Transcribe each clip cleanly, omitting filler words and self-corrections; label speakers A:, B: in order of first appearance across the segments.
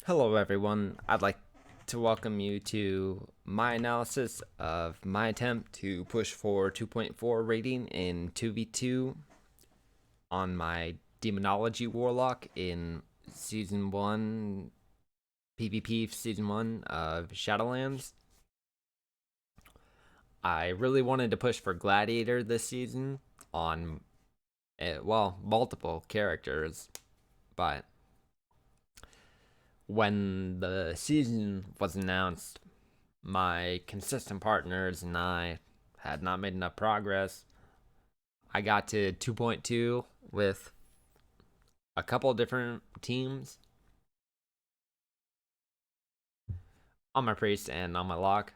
A: Hello, everyone. I'd like to welcome you to my analysis of my attempt to push for 2.4 rating in 2v2 on my Demonology Warlock in Season 1, PvP Season 1 of Shadowlands. I really wanted to push for Gladiator this season on, multiple characters, but when the season was announced, my consistent partners and I had not made enough progress. I got to 2.2 with a couple different teams on my priest and on my lock.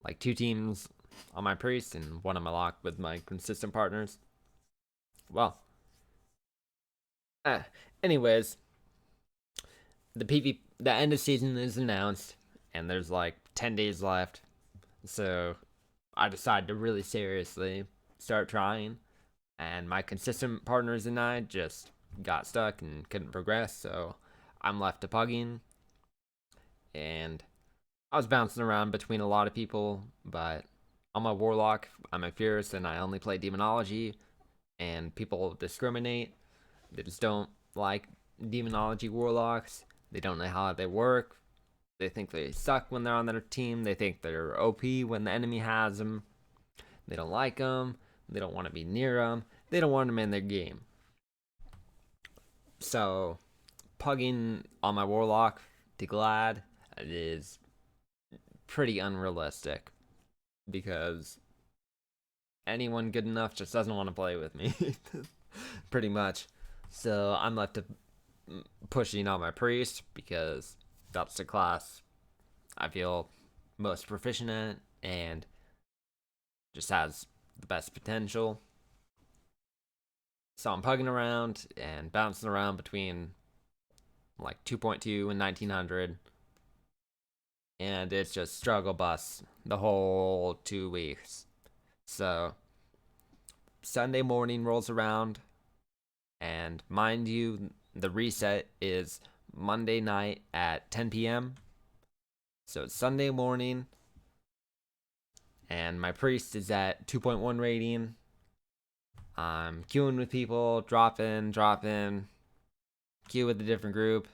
A: Like two teams on my priest and one on my lock with my consistent partners. Well, uh, anyways, the end of season is announced, and there's like 10 days left. So I decided to really seriously start trying, and my consistent partners and I just got stuck and couldn't progress. So I'm left to pugging, and I was bouncing around between a lot of people, but I'm a warlock, I'm a fierce, and I only play demonology, and people discriminate. They just don't like demonology warlocks. They don't know how they work. They think they suck when they're on their team. They think they're OP when the enemy has them. They don't like them. They don't want to be near them. They don't want them in their game. So, pugging on my warlock to Glad is pretty unrealistic because anyone good enough just doesn't want to play with me. Pretty much. So, I'm left to pushing on my priest because that's the class I feel most proficient in and just has the best potential. So I'm pugging around and bouncing around between like 2.2 and 1900, and it's just struggle bus the whole 2 weeks. So Sunday morning rolls around, and mind you, the reset is Monday night at 10 p.m. So it's Sunday morning, and my priest is at 2.1 rating. I'm queuing with people, drop in, queue with a different group,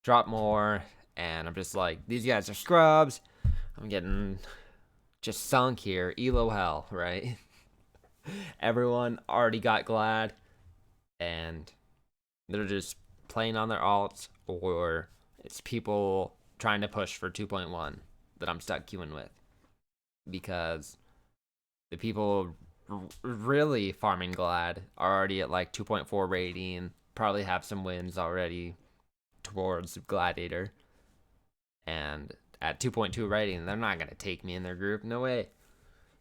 A: drop more, and I'm just like, these guys are scrubs. I'm getting just sunk here, elo hell, right? Everyone already got Glad, and they're just playing on their alts, or it's people trying to push for 2.1 that I'm stuck queuing with. Because the people really farming Glad are already at like 2.4 rating, probably have some wins already towards Gladiator. And at 2.2 rating, they're not going to take me in their group. No way.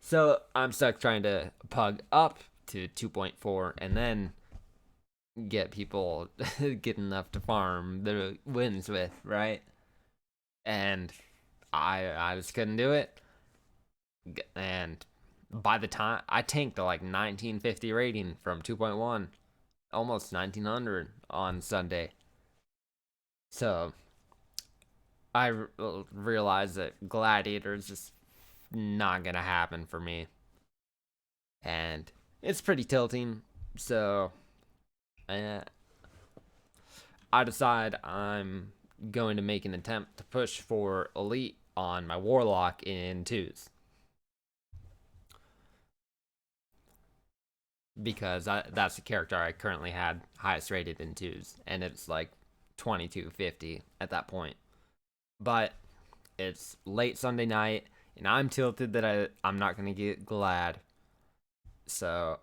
A: So I'm stuck trying to pug up to 2.4 and then get people get enough to farm the wins with, right? And I just couldn't do it. And by the time I tanked to like 1950 rating from 2.1, almost 1900 on Sunday. So I realized that Gladiator is just not gonna happen for me, and it's pretty tilting. So uh, I decide I'm going to make an attempt to push for Elite on my Warlock in twos. Because that's the character I currently had highest rated in twos, and it's like 2250 at that point. But it's late Sunday night, and I'm tilted that I'm not gonna get Glad, so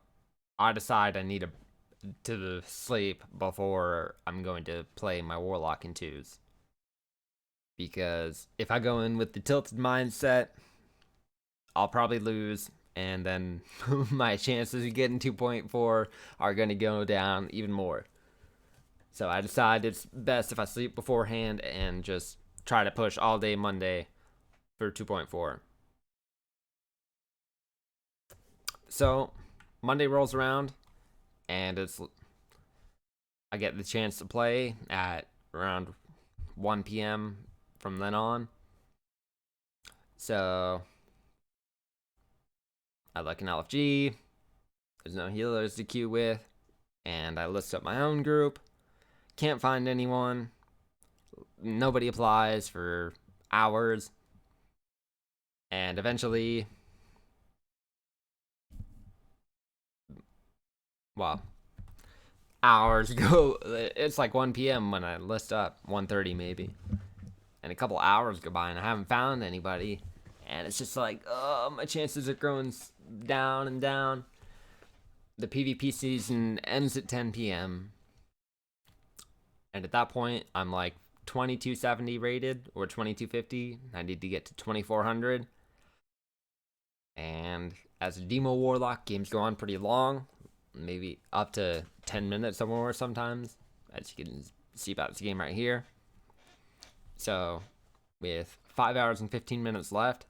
A: I decide I need to sleep before I'm going to play my Warlock in twos. Because if I go in with the tilted mindset, I'll probably lose, and then my chances of getting 2.4 are going to go down even more. So I decided it's best if I sleep beforehand and just try to push all day Monday for 2.4. So Monday rolls around, and I get the chance to play at around 1 p.m. from then on. So I look in LFG. There's no healers to queue with. And I list up my own group. Can't find anyone. Nobody applies for hours. And eventually, well, hours go. It's like 1 p.m. when I list up, 1:30 maybe. And a couple hours go by and I haven't found anybody. And it's just like, oh, my chances are going down and down. The PvP season ends at 10 p.m. And at that point, I'm like 2270 rated or 2250. I need to get to 2400. And as a demo warlock, games go on pretty long, maybe up to 10 minutes or more sometimes, as you can see about this game right here. So with 5 hours and 15 minutes left,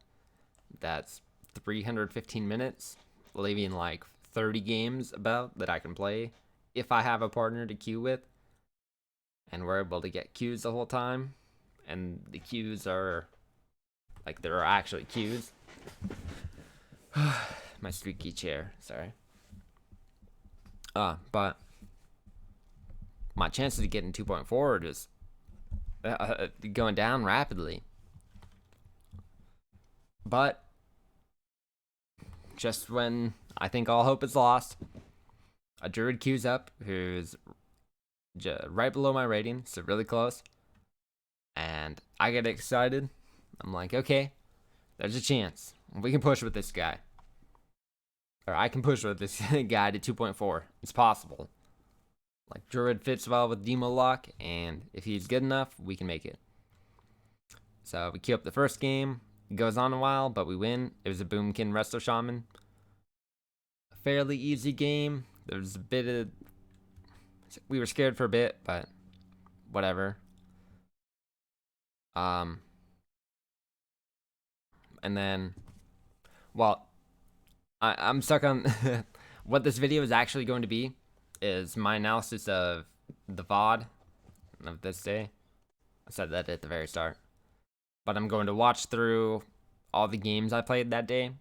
A: that's 315 minutes, leaving like 30 games about that I can play if I have a partner to queue with. And we're able to get queues the whole time. And the queues are, like, there are actually queues. My squeaky chair, sorry. But my chances of getting 2.4 are just going down rapidly. But just when I think all hope is lost, a Druid queues up who's right below my rating, so really close. And I get excited. I'm like, okay, there's a chance. We can push with this guy. Or I can push with this guy to 2.4. It's possible. Like, Druid fits well with Demo Lock, and if he's good enough, we can make it. So we queue up the first game. It goes on a while, but we win. It was a Boomkin Resto Shaman. A fairly easy game. There was a bit of... We were scared for a bit, but whatever. And then... Well... I'm stuck on what this video is actually going to be is my analysis of the VOD of this day. I said that at the very start. But I'm going to watch through all the games I played that day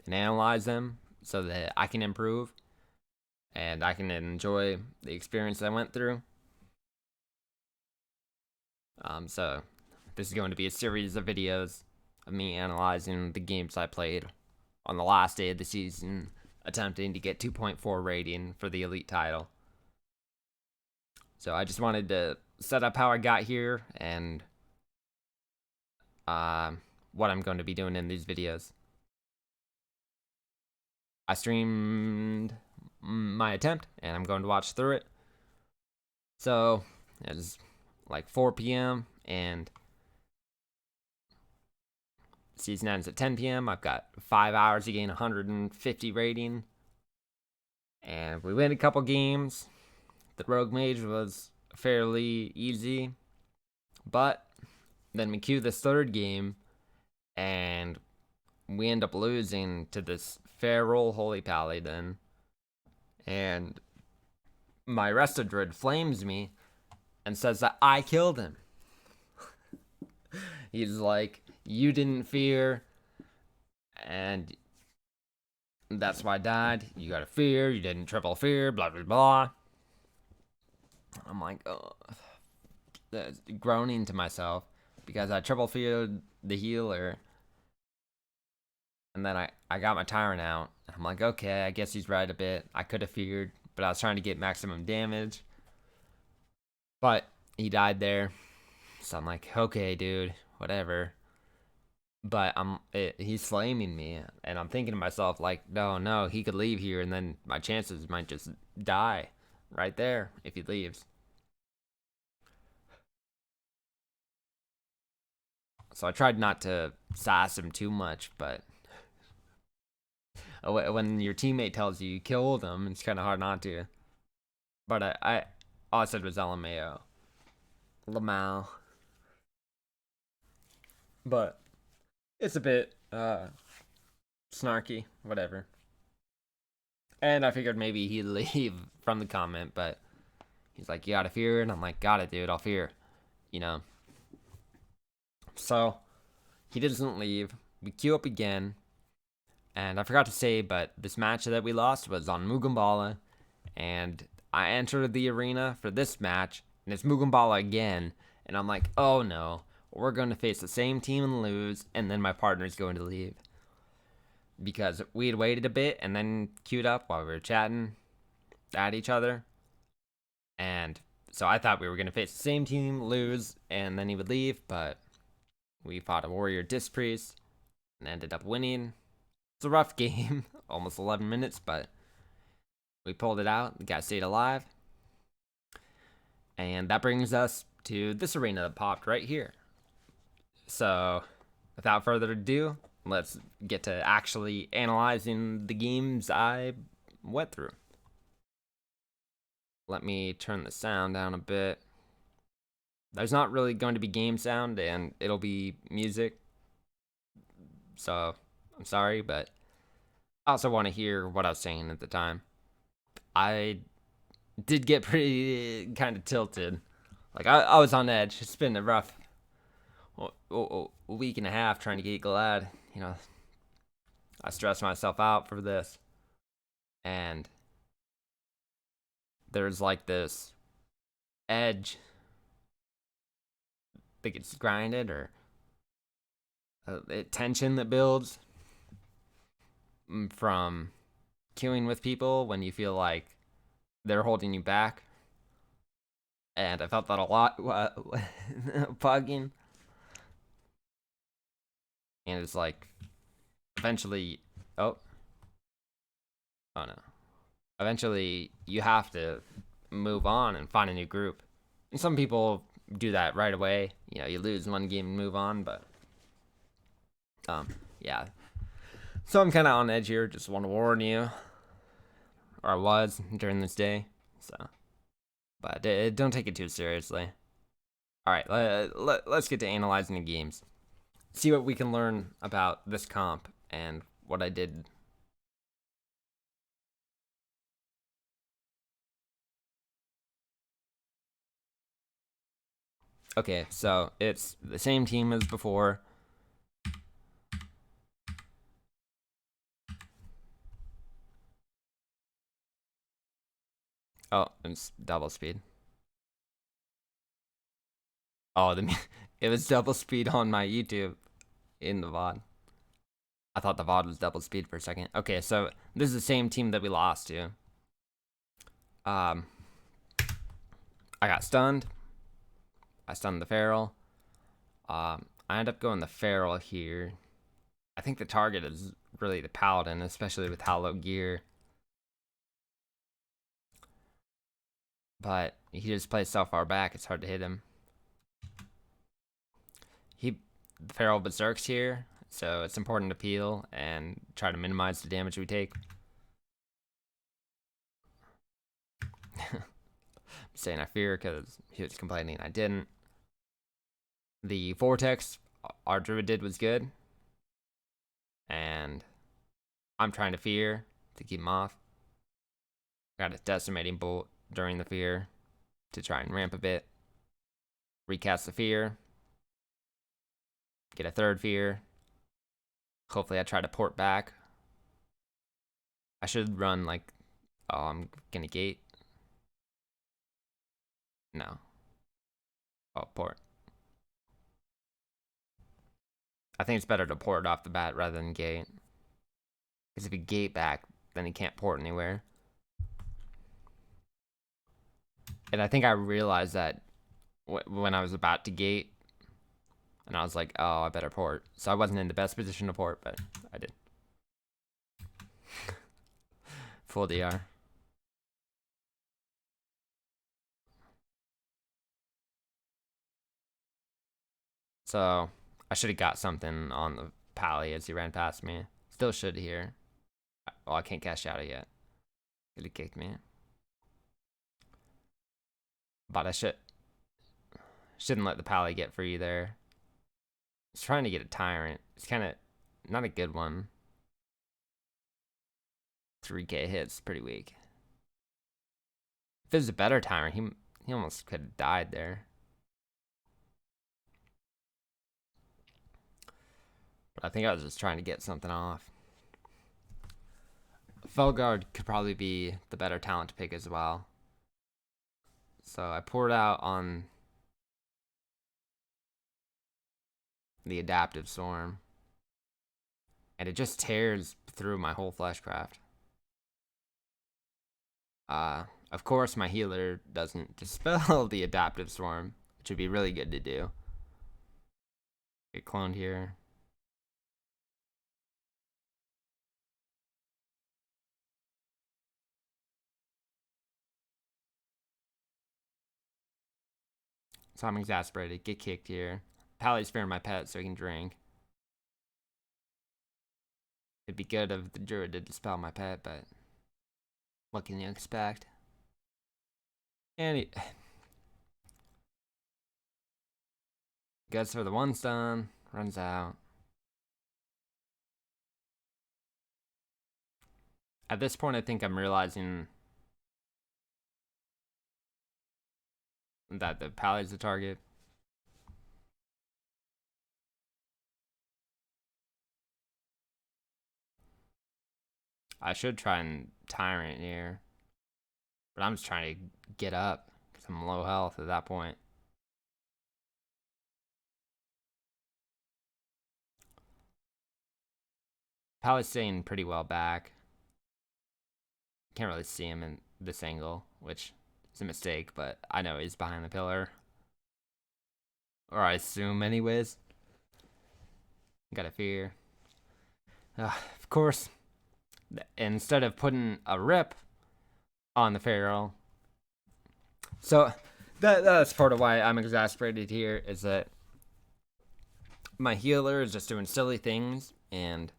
A: and analyze them so that I can improve and I can enjoy the experience I went through. So this is going to be a series of videos of me analyzing the games I played on the last day of the season, attempting to get 2.4 rating for the elite title. So I just wanted to set up how I got here and what I'm going to be doing in these videos. I streamed my attempt and I'm going to watch through it. So it's like 4 p.m. and season ends at 10 p.m. I've got 5 hours to gain 150 rating. And we win a couple games. The Rogue Mage was fairly easy. But then we queue this third game. And we end up losing to this Feral Holy Paladin. And my Rdruid flames me and says that I killed him. He's like, you didn't fear, and that's why I died. You gotta fear, you didn't triple fear, blah, blah, blah. I'm like, oh, groaning to myself because I triple feared the healer. And then I got my Tyrant out. I'm like, okay, I guess he's right a bit. I could have feared, but I was trying to get maximum damage. But he died there. So I'm like, okay, dude, whatever. But he's flaming me, and I'm thinking to myself, like, no, he could leave here, and then my chances might just die right there if he leaves. So I tried not to sass him too much, but when your teammate tells you killed him, it's kind of hard not to. But all I said was LMAO. Lamau. But it's a bit snarky, whatever. And I figured maybe he'd leave from the comment, but he's like, you gotta fear, and I'm like, got it, dude, I'll fear. You know, So he doesn't leave. We queue up again. And I forgot to say, but this match that we lost was on Mugambala. And I entered the arena for this match, and it's Mugambala again. And I'm like, oh no, we're going to face the same team and lose, and then my partner's going to leave. Because we had waited a bit and then queued up while we were chatting at each other. And so I thought we were going to face the same team, lose, and then he would leave, but we fought a warrior disc priest and ended up winning. It's a rough game, almost 11 minutes, but we pulled it out. The guy stayed alive. And that brings us to this arena that popped right here. So without further ado, let's get to actually analyzing the games I went through. Let me turn the sound down a bit. There's not really going to be game sound, and it'll be music. So I'm sorry, but I also want to hear what I was saying at the time. I did get pretty kind of tilted. Like, I was on edge. It's been a rough week and a half trying to get glad. You know, I stressed myself out for this. And there's like this edge that gets grinded, or tension that builds from queuing with people when you feel like they're holding you back. And I felt that a lot pugging. And it's like, eventually, oh no. Eventually, you have to move on and find a new group. And some people do that right away. You know, you lose one game and move on, but yeah. So I'm kind of on edge here. Just want to warn you, or I was during this day. So, but don't take it too seriously. All right, let's get to analyzing the games. See what we can learn about this comp and what I did. Okay, so it's the same team as before. Oh, it's double speed. Oh, it was double speed on my YouTube in the VOD. I thought the VOD was double speed for a second. Okay, so this is the same team that we lost to. I got stunned. I stunned the feral. I end up going the feral here. I think the target is really the paladin, especially with how low gear. But he just plays so far back, it's hard to hit him. The feral berserks here, so it's important to peel and try to minimize the damage we take. I'm saying I fear because he was complaining I didn't. The vortex our druid did was good, and I'm trying to fear to keep him off. Got a decimating bolt during the fear to try and ramp a bit. Recast the fear. Get a third fear. Hopefully I try to port back. I should run like, oh, I'm gonna gate. No. Oh, port. I think it's better to port off the bat rather than gate. Because if you gate back, then he can't port anywhere. And I think I realized that when I was about to gate, and I was like, oh, I better port. So I wasn't in the best position to port, but I did. Full DR. So I should have got something on the pally as he ran past me. Still should here. Well, I can't cash out it yet. Could have kicked me. But I shouldn't let the pally get free there. He's trying to get a tyrant. It's kind of not a good one. 3k hits, pretty weak. If there's a better tyrant, he almost could have died there. But I think I was just trying to get something off. Felguard could probably be the better talent to pick as well. So I poured out on the Adaptive Storm. And it just tears through my whole Fleshcraft. Of course, my healer doesn't dispel the Adaptive Storm, which would be really good to do. Get cloned here. So I'm exasperated. Get kicked here. Pally's sparing my pet so he can drink. It'd be good if the Druid did dispel my pet, but what can you expect? And he goes for the 1-stun, runs out. At this point, I think I'm realizing that the Pally's the target. I should try and Tyrant here. But I'm just trying to get up because I'm low health at that point. Pally's staying pretty well back. Can't really see him in this angle, which is a mistake, but I know he's behind the pillar. Or I assume anyways. Gotta fear. Of course, instead of putting a rip on the Feral. So that's part of why I'm exasperated here, is that my healer is just doing silly things, and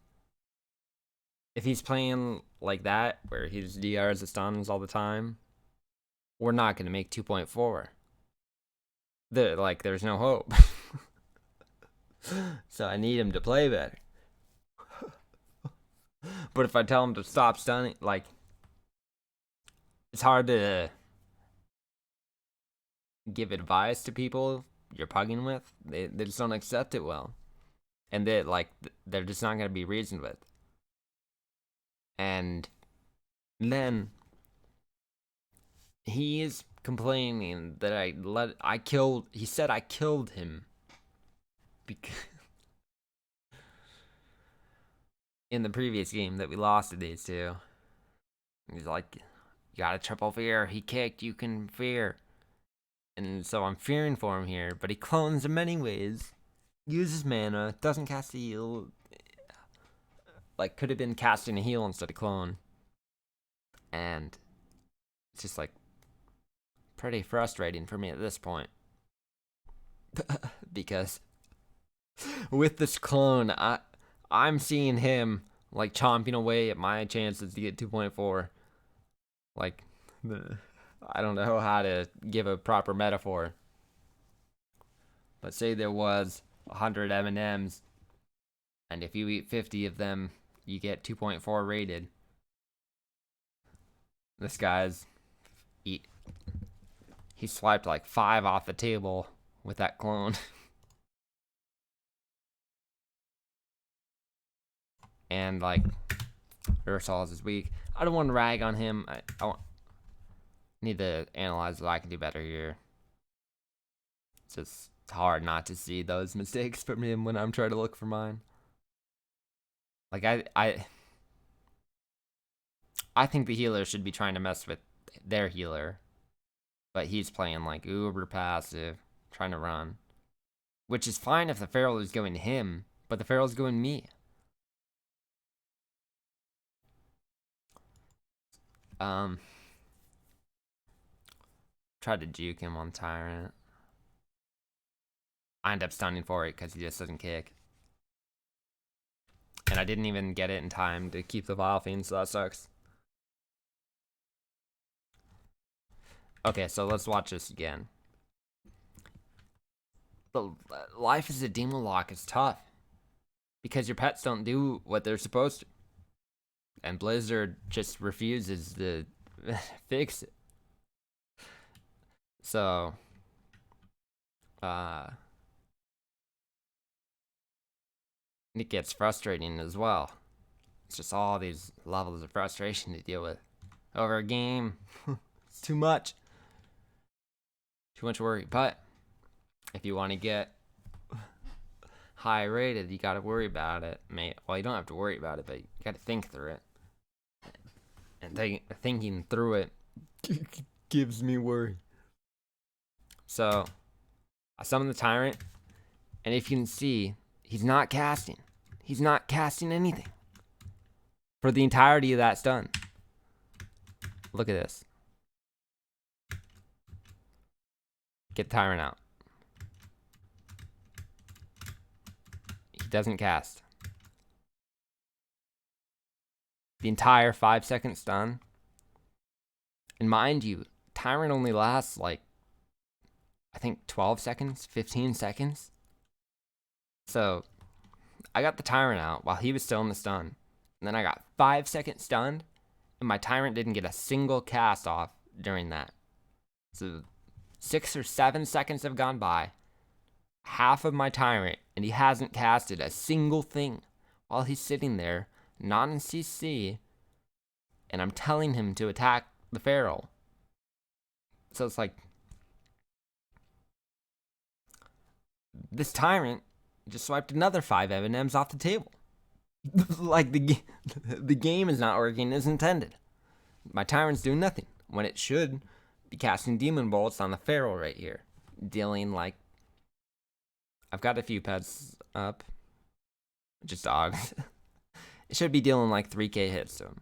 A: if he's playing like that, where he just DRs the stuns all the time, we're not going to make 2.4. There's no hope. So I need him to play better. But if I tell him to stop stunning, like, it's hard to give advice to people you're pugging with. They just don't accept it well. And they're just not going to be reasoned with. And then he is complaining that he said I killed him. Because in the previous game that we lost to these two. He's like, you got a triple fear. He kicked, you can fear. And so I'm fearing for him here, but he clones in many ways. Uses mana, doesn't cast a heal. Like, could have been casting a heal instead of clone. And it's just like pretty frustrating for me at this point. Because with this clone, I'm seeing him like chomping away at my chances to get 2.4. Like, I don't know how to give a proper metaphor. But say there was 100 M&Ms, and if you eat 50 of them, you get 2.4 rated. This guy's he swiped like 5 off the table with that clone. And like, Ursol's is weak. I don't want to rag on him. I need to analyze what I can do better here. It's just hard not to see those mistakes from him when I'm trying to look for mine. Like, I think the healer should be trying to mess with their healer. But he's playing like uber passive, trying to run. Which is fine if the Feral is going to him, but the Feral's going to me. Tried to juke him on Tyrant. I end up stunning for it because he just doesn't kick. And I didn't even get it in time to keep the Vile Fiend, so that sucks. Okay, so let's watch this again. The life as a demon lock is tough. Because your pets don't do what they're supposed to. And Blizzard just refuses to fix it. So, it gets frustrating as well. It's just all these levels of frustration to deal with over a game. It's too much. Too much worry. But if you want to get high rated, you got to worry about it, mate. Well, you don't have to worry about it, but you got to think through it. And thinking through it gives me worry. So, I summon the Tyrant, and if you can see, he's not casting. He's not casting anything for the entirety of that stun. Look at this. Get the Tyrant out. He doesn't cast. The entire 5-second stun. And mind you, Tyrant only lasts like, I think 12 seconds, 15 seconds. So, I got the Tyrant out while he was still in the stun. And then I got 5 seconds stunned, and my Tyrant didn't get a single cast off during that. So 6 or 7 seconds have gone by, half of my Tyrant, and he hasn't casted a single thing while he's sitting there, not in CC, and I'm telling him to attack the Feral. So it's like, this Tyrant just swiped another 5 M&Ms off the table. Like, the game is not working as intended. My Tyrant's doing nothing when it should be casting Demon Bolts on the Feral right here, dealing like, I've got a few pets up, just dogs. It should be dealing like 3k hits to him.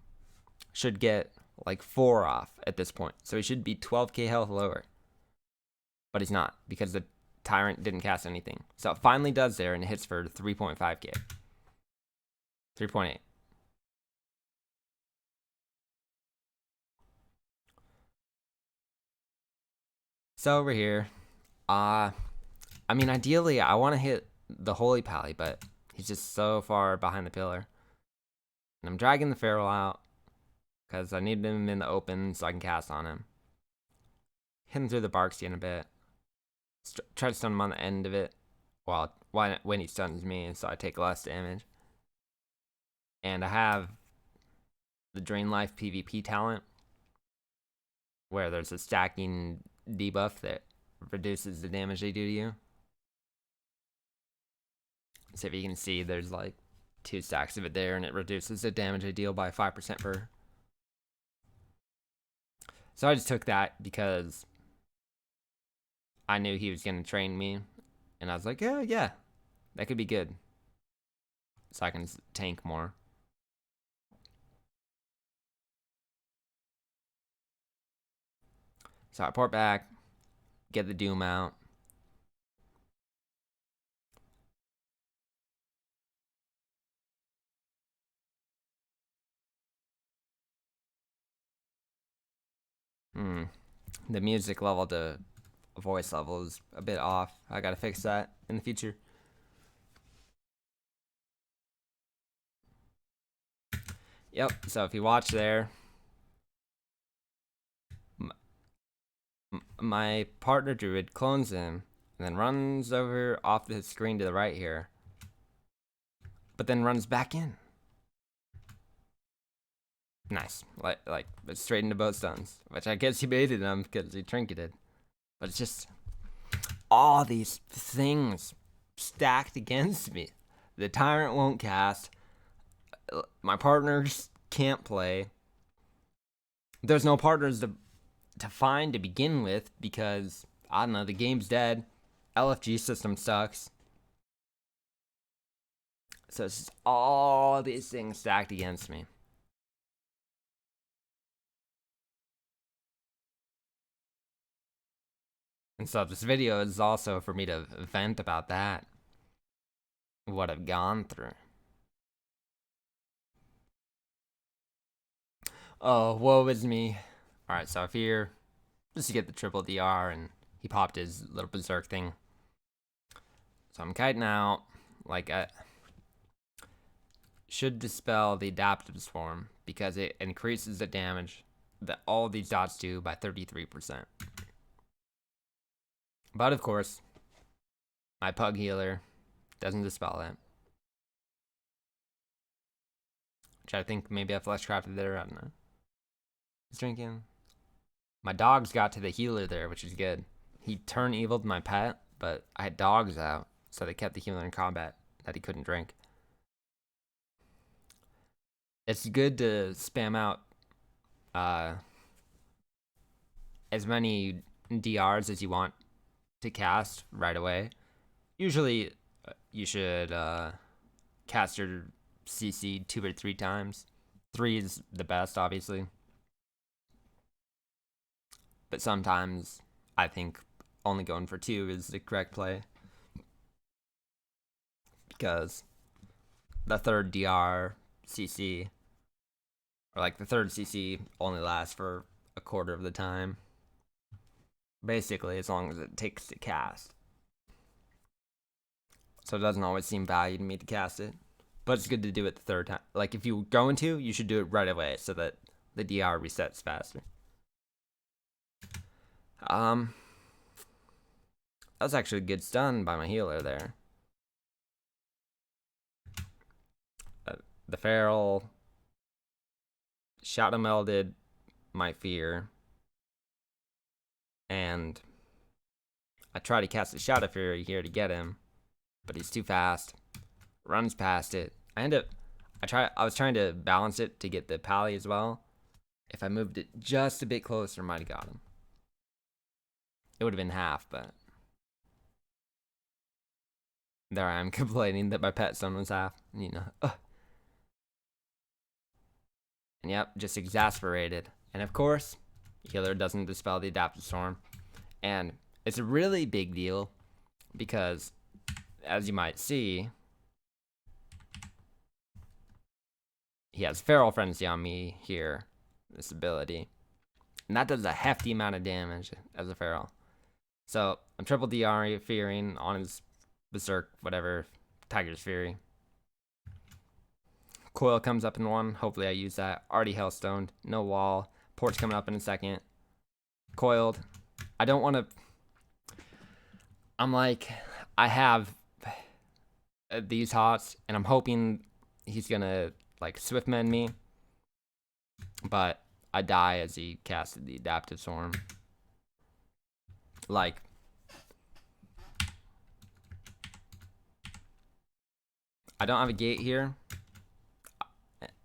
A: Should get like 4 off at this point, so he should be 12k health lower. But he's not, because the Tyrant didn't cast anything. So it finally does there, and it hits for 3.5k. 3.8. So over here, I mean, ideally, I want to hit the Holy Pally, but he's just so far behind the pillar. And I'm dragging the Feral out, because I need him in the open so I can cast on him. Hit him through the Barkskin a bit. Try to stun him on the end of it, when he stuns me, so I take less damage. And I have the Drain Life PvP talent, where there's a stacking debuff that reduces the damage they do to you. So if you can see, there's like 2 stacks of it there, and it reduces the damage I deal by 5% per. So I just took that because I knew he was going to train me, and I was like, yeah, that could be good. So I can tank more. So I port back, get the Doom out. The music level to voice level is a bit off. I gotta fix that in the future. Yep, so if you watch there, my partner Druid clones him and then runs over off the screen to the right here, but then runs back in. Nice, like straight into both stuns, which I guess he baited him because he trinketed. But it's just all these things stacked against me. The Tyrant won't cast. My partners can't play. There's no partners to find to begin with because, I don't know, the game's dead. LFG system sucks. So it's just all these things stacked against me. And so this video is also for me to vent about that. What I've gone through. Oh, woe is me. Alright, so if here, just to get the triple DR, and he popped his little berserk thing. So I'm kiting out, like, should dispel the adaptive swarm, because it increases the damage that all these dots do by 33%. But of course, my pug healer doesn't dispel that. which I think maybe I flesh crafted there. I don't know. He's drinking. My dogs got to the healer there, which is good. He turned evil to my pet, but I had dogs out, so they kept the healer in combat that he couldn't drink. It's good to spam out as many DRs as you want to cast right away. Usually, you should cast your CC 2 or 3 times. 3 is the best, obviously. But sometimes I think only going for 2 is the correct play. Because the third DR CC, or like the third CC, only lasts for a quarter of the time. Basically, as long as it takes to cast. So it doesn't always seem value to me to cast it. But it's good to do it the third time. Like, if you're going to, you should do it right away so that the DR resets faster. That was actually a good stun by my healer there. The feral shadow melded my fear, and I try to cast a shadow fury here to get him, but he's too fast. Runs past it. I was trying to balance it to get the pally as well. If I moved it just a bit closer, might have got him. It would have been half, but there I am complaining that my pet stun was half. You know. And yep, just exasperated. And of course, healer doesn't dispel the adaptive storm. And it's a really big deal because, as you might see, he has Feral Frenzy on me here, this ability. And that does a hefty amount of damage as a Feral. So I'm triple DR fearing on his Berserk, whatever, Tiger's Fury. Coil comes up in 1. Hopefully I use that. Already Hellstoned. No wall. Port's coming up in a second. Coiled. I don't want to... I'm like, I have these hots, and I'm hoping he's going to, like, Swiftmend me. But I die as he casted the Adaptive Storm. Like... I don't have a gate here.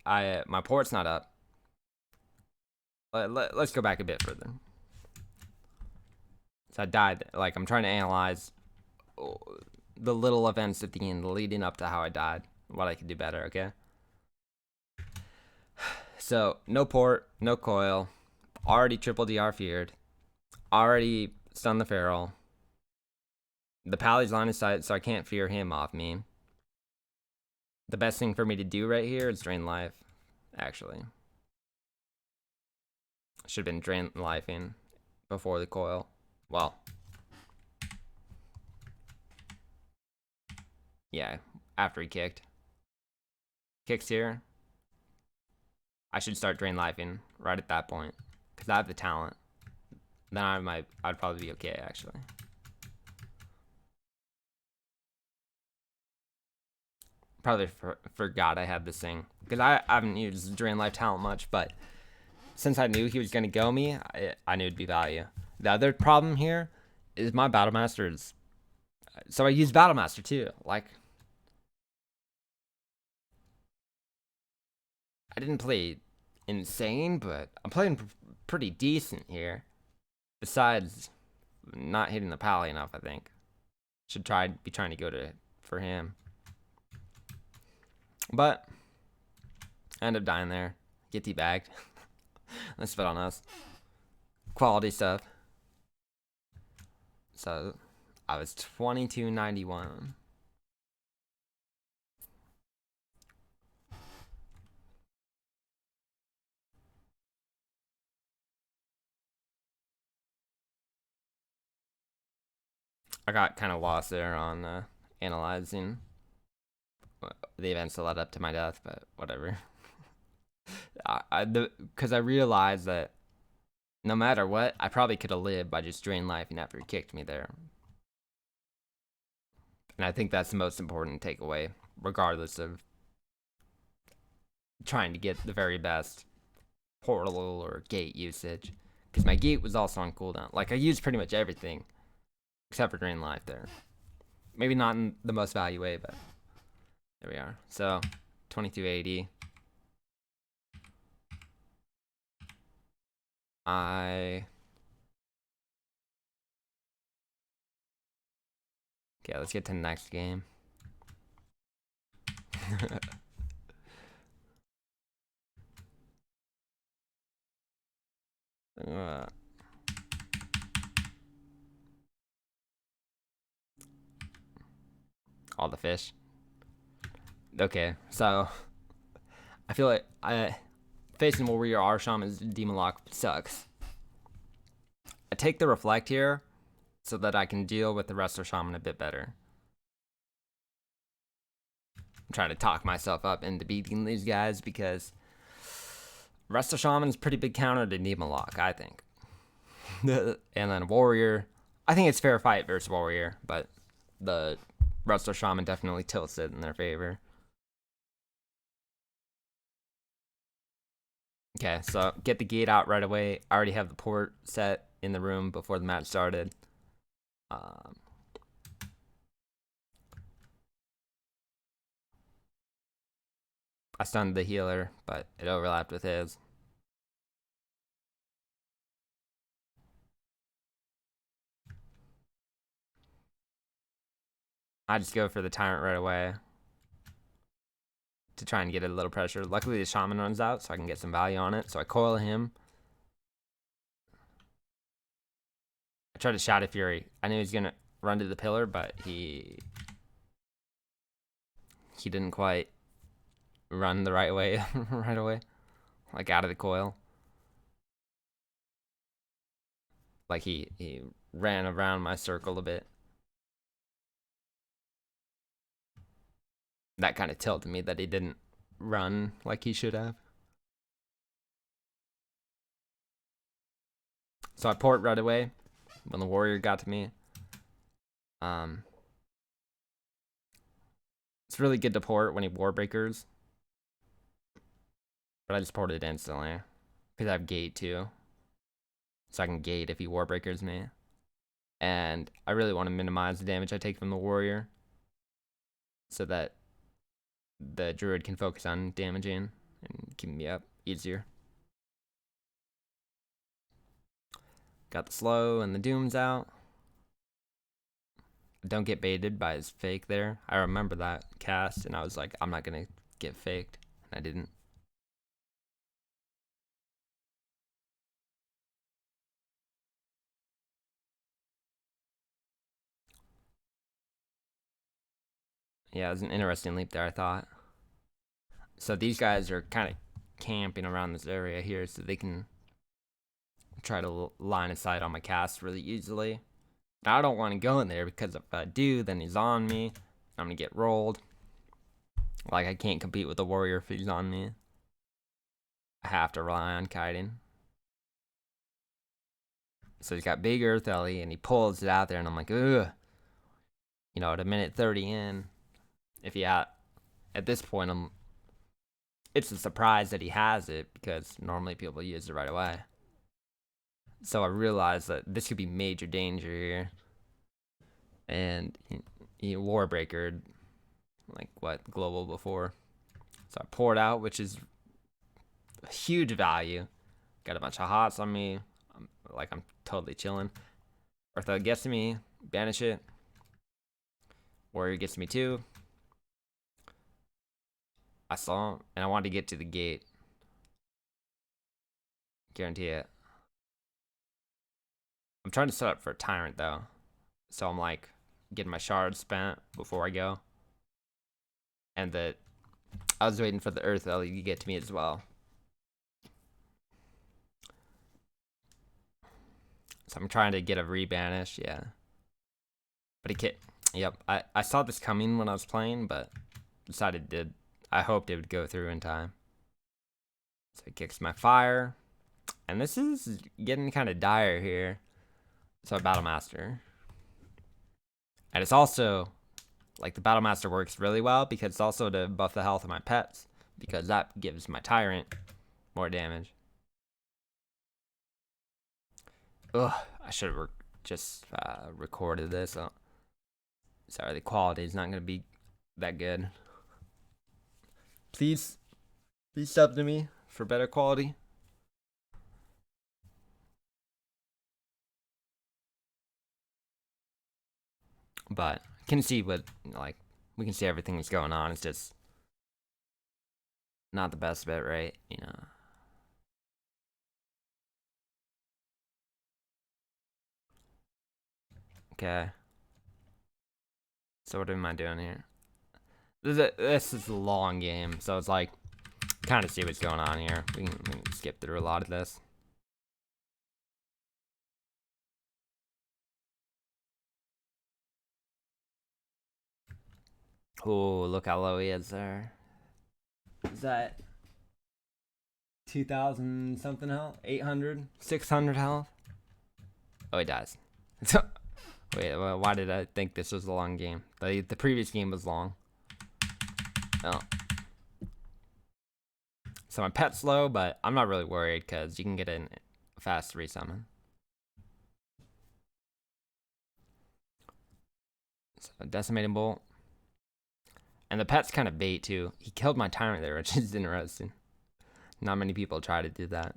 A: My port's not up. Let's go back a bit further. So I died. Like, I'm trying to analyze the little events at the end leading up to how I died. What I could do better, okay? So, no port, no coil. Already triple DR feared. Already stunned the feral. The pally's line of sight, so I can't fear him off me. The best thing for me to do right here is drain life, actually. Should have been drain lifing before the coil. Well. Yeah, after he kicked. Kicks here. I should start drain lifing right at that point. Because I have the talent. Then I'd probably be okay, actually. Probably forgot I had this thing. Because I haven't used Drain Life talent much, but since I knew he was going to go me, I knew it'd be value. The other problem here is my Battlemaster is... So I use Battlemaster too. Like... I didn't play insane, but I'm playing pretty decent here. Besides not hitting the pally enough, I think. Should be trying to go for him. But I end up dying there. Get debagged. Let's spit on us. Quality stuff. So I was 2291. I got kind of lost there on analyzing the events that led up to my death, but whatever. Because I realized that no matter what, I probably could have lived by just drain life after he kicked me there. And I think that's the most important takeaway, regardless of trying to get the very best portal or gate usage. Because my gate was also on cooldown. Like, I used pretty much everything except for Drain Life there. Maybe not in the most value way, but there we are. So, 2280. Okay, let's get to the next game. All the fish. Okay, so I feel like facing Warrior Arshaman's Demon Lock sucks. I take the Reflect here so that I can deal with the Wrestler Shaman a bit better. I'm trying to talk myself up into beating these guys because Wrestler Shaman is pretty big counter to Demon Lock, I think. And then Warrior, I think it's fair fight versus Warrior, but the Wrestler Shaman definitely tilts it in their favor. Okay, so get the gate out right away. I already have the port set in the room before the match started. I stunned the healer, but it overlapped with his. I just go for the Tyrant right away to try and get a little pressure. Luckily, the Shaman runs out, so I can get some value on it. So I coil him. I tried to Shadow Fury. I knew he was going to run to the pillar, but he didn't quite run the right way right away. Like, out of the coil. Like, he ran around my circle a bit. That kind of tilted me that he didn't run like he should have. So I port right away when the Warrior got to me. It's really good to port when he Warbreakers. But I just ported instantly. Because I have gate too. So I can gate if he Warbreakers me. And I really want to minimize the damage I take from the Warrior. So that the Druid can focus on damaging and keeping me up easier. Got the slow and the Doom's out. Don't get baited by his fake there. I remember that cast and I was like, I'm not going to get faked. And I didn't. Yeah, it was an interesting leap there, I thought. So these guys are kind of camping around this area here so they can try to line of sight on my cast really easily. Now, I don't want to go in there because if I do, then he's on me. I'm going to get rolled. Like, I can't compete with the Warrior if he's on me. I have to rely on kiting. So he's got big Earth Ellie, and he pulls it out there, and I'm like, ugh. You know, at a minute 30 in, if he at this point, it's a surprise that he has it because normally people use it right away. So I realized that this could be major danger here. And he Warbreakered, like, what, global before. So I poured out, which is a huge value. Got a bunch of hots on me. I'm totally chilling. Earthel gets to me, banish it. Warrior gets to me too. I saw him, and I wanted to get to the gate. Guarantee it. I'm trying to set up for a Tyrant, though. So I'm, like, getting my shards spent before I go. And I was waiting for the Earth Ellie to get to me as well. So I'm trying to get a rebanish, yeah. But he can't. Yep, I saw this coming when I was playing, but decided I hoped it would go through in time. So he kicks my fire. And this is getting kind of dire here. So I Battle Master. And it's also, like, the Battle Master works really well because it's also to buff the health of my pets. because that gives my tyrant more damage. Ugh, I should have just recorded this. Sorry, the quality is not going to be that good. Please sub to me for better quality. But can see what, like, we can see everything that's going on. It's just not the best bit, right? You know. Okay. So what am I doing here? This is a long game, so it's like kind of see what's going on here. We can skip through a lot of this. Oh, look how low he is there. Is that 2,000 something health? 800? 600 health? Oh, he dies. Wait, why did I think this was a long game? The previous game was long. Oh. So my pet's low, but I'm not really worried because you can get in a fast resummon. So decimating bolt. And the pet's kind of bait too. He killed my tyrant there, which is interesting. Not many people try to do that.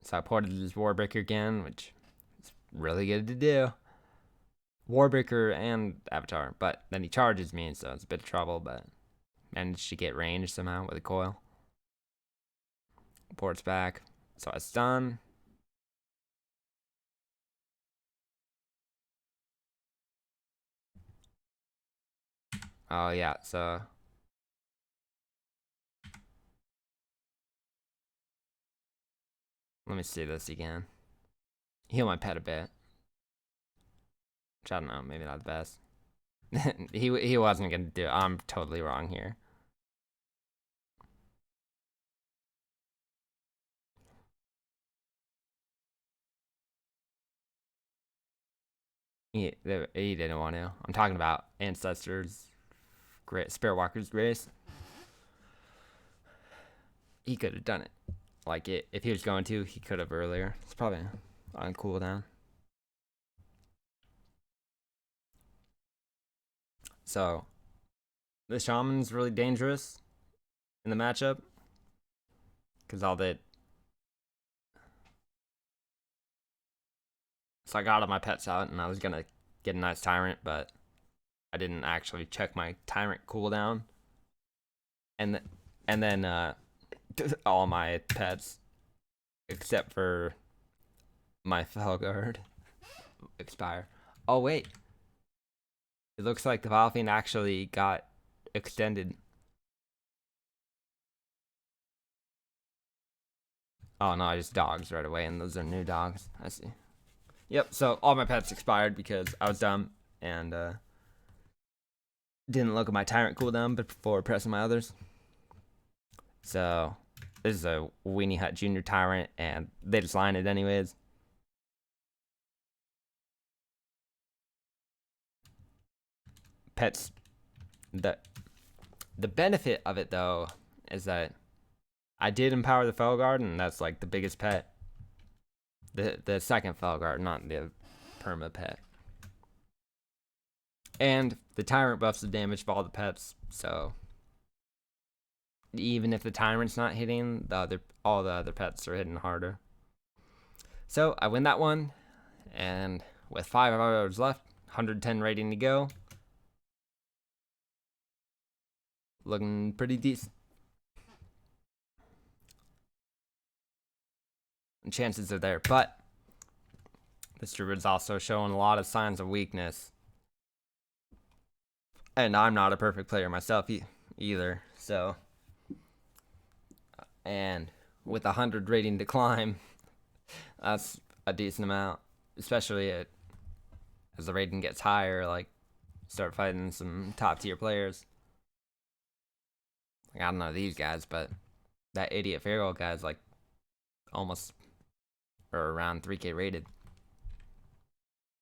A: So I ported this Warbreaker again, which is really good to do. Warbreaker and Avatar, but then he charges me, so it's a bit of trouble, but managed to get range somehow with a coil. Ports back. So I stun. Oh yeah, so let me see this again. Heal my pet a bit. Which I don't know, maybe not the best. he wasn't gonna do it. I'm totally wrong here. He didn't want to. I'm talking about Ancestors, Spirit Walker's Grace. He could have done it. Like, if he was going to, he could have earlier. It's probably on cooldown. So, the Shaman's really dangerous in the matchup. Because all that. So I got all my pets out, and I was going to get a nice Tyrant, but I didn't actually check my Tyrant cooldown. And then all my pets, except for my Felguard, expire. Oh, wait. It looks like the Valfiend actually got extended. Oh, no, I just dogs right away, and those are new dogs. I see. Yep, so all my pets expired because I was dumb and didn't look at my Tyrant cooldown before pressing my others. So this is a Weenie Hut Junior Tyrant, and they just line it anyways. Pets. The benefit of it though is that I did empower the Felguard, and that's like the biggest pet. The second Felguard, not the perma pet. And the Tyrant buffs the damage of all the pets, so even if the Tyrant's not hitting, all the other pets are hitting harder. So I win that one, and with 5 hours left, 110 rating to go. Looking pretty decent. And chances are there, but this Druid's also showing a lot of signs of weakness. And I'm not a perfect player myself either, so. And with 100 rating to climb, that's a decent amount, especially as the rating gets higher, like start fighting some top tier players. Like, I don't know these guys, but that idiot Feral guy's like almost or around 3K rated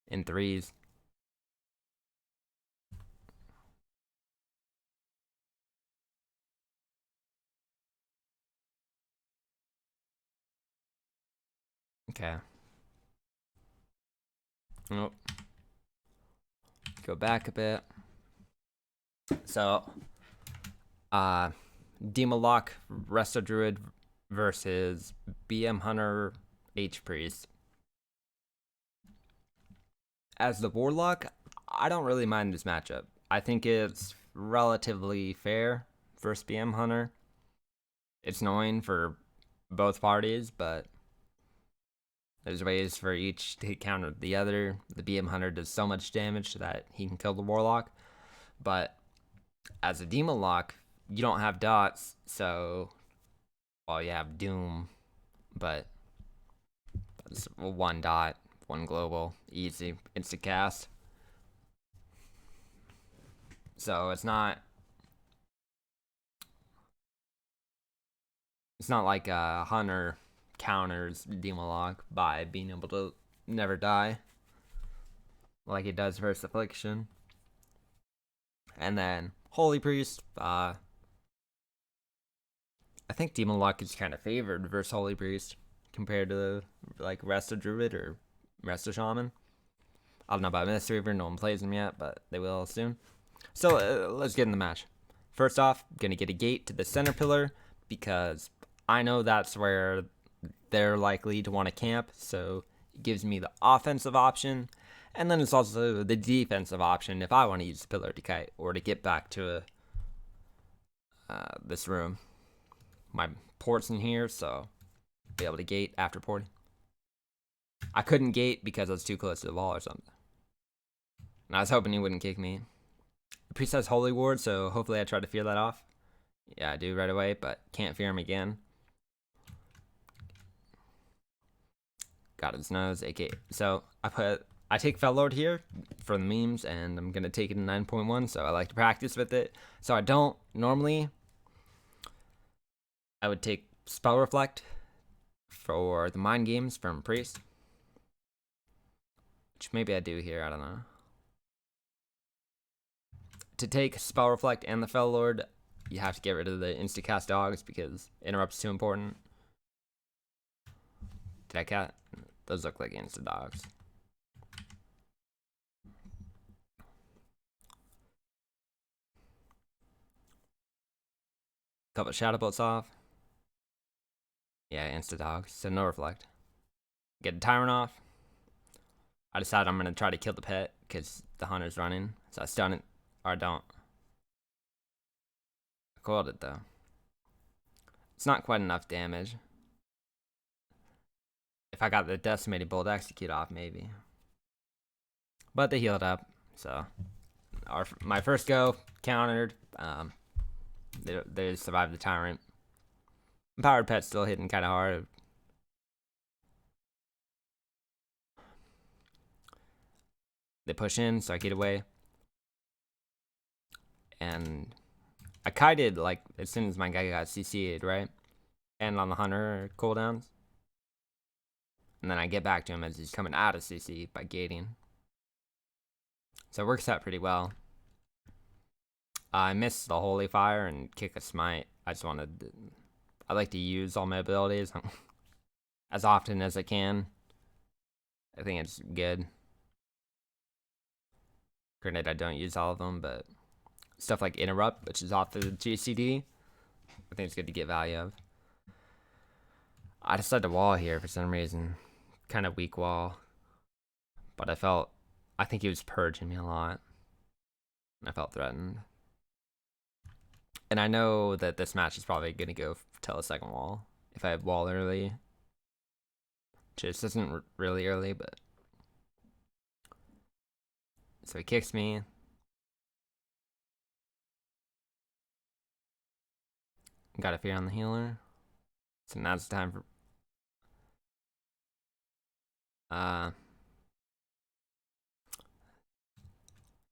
A: in threes. Okay. Oh. Go back a bit. So, Demolock Rdruid versus BM Hunter H Priest. As the Warlock, I don't really mind this matchup. I think it's relatively fair versus BM Hunter. It's annoying for both parties, but there's ways for each to counter the other. The BM Hunter does so much damage that he can kill the Warlock, but as a Demolock, you don't have dots, so well, you have Doom, but that's one dot, one global, easy, instant cast. So it's not like a Hunter counters Demolock by being able to never die like it does versus Affliction. And then Holy Priest, I think Demolock is kind of favored versus Holy Priest compared to like Rdruid or Shaman. I don't know about Mystery Reaver, no one plays him yet, but they will soon. So let's get in the match. First off, gonna get a gate to the center pillar because I know that's where they're likely to want to camp, so it gives me the offensive option, and then it's also the defensive option if I want to use the pillar to kite or to get back to this room. My port's in here, so I'll be able to gate after porting. I couldn't gate because I was too close to the wall or something. And I was hoping he wouldn't kick me. The priest has Holy Ward, so hopefully I try to fear that off. Yeah, I do right away, but can't fear him again. Got his nose, aka. So I take Fellord here for the memes, and I'm gonna take it in 9.1. So I like to practice with it. So I don't normally. I would take Spell Reflect for the mind games from Priest, which maybe I do here. I don't know. To take Spell Reflect and the Fellord, you have to get rid of the insta-cast dogs because Interrupt's too important. Did I cat? Those look like insta-dogs. Couple Shadow Bolts off. Yeah, insta-dogs, so no Reflect. Get the Tyrant off. I decide I'm going to try to kill the pet because the Hunter's running. So I stun it, or I don't. I coiled it though. It's not quite enough damage. If I got the Decimated Bolt Execute off, maybe. But they healed up, so my first go countered. They survived the Tyrant. Empowered Pet's still hitting kind of hard. They push in, so I get away. And I kited like as soon as my guy got CC'd, right? And on the Hunter cooldowns. And then I get back to him as he's coming out of CC by gating. So it works out pretty well. I missed the Holy Fire and kick a smite. I like to use all my abilities as often as I can. I think it's good. Granted, I don't use all of them, but stuff like Interrupt, which is off the GCD, I think it's good to get value of. I decided to wall here for some reason. Kind of weak wall. But I think he was purging me a lot. I felt threatened. And I know that this match is probably going to go till a second wall. If I have wall early. Just isn't really early, but. So he kicks me. Got a fear on the healer. So now's the time for.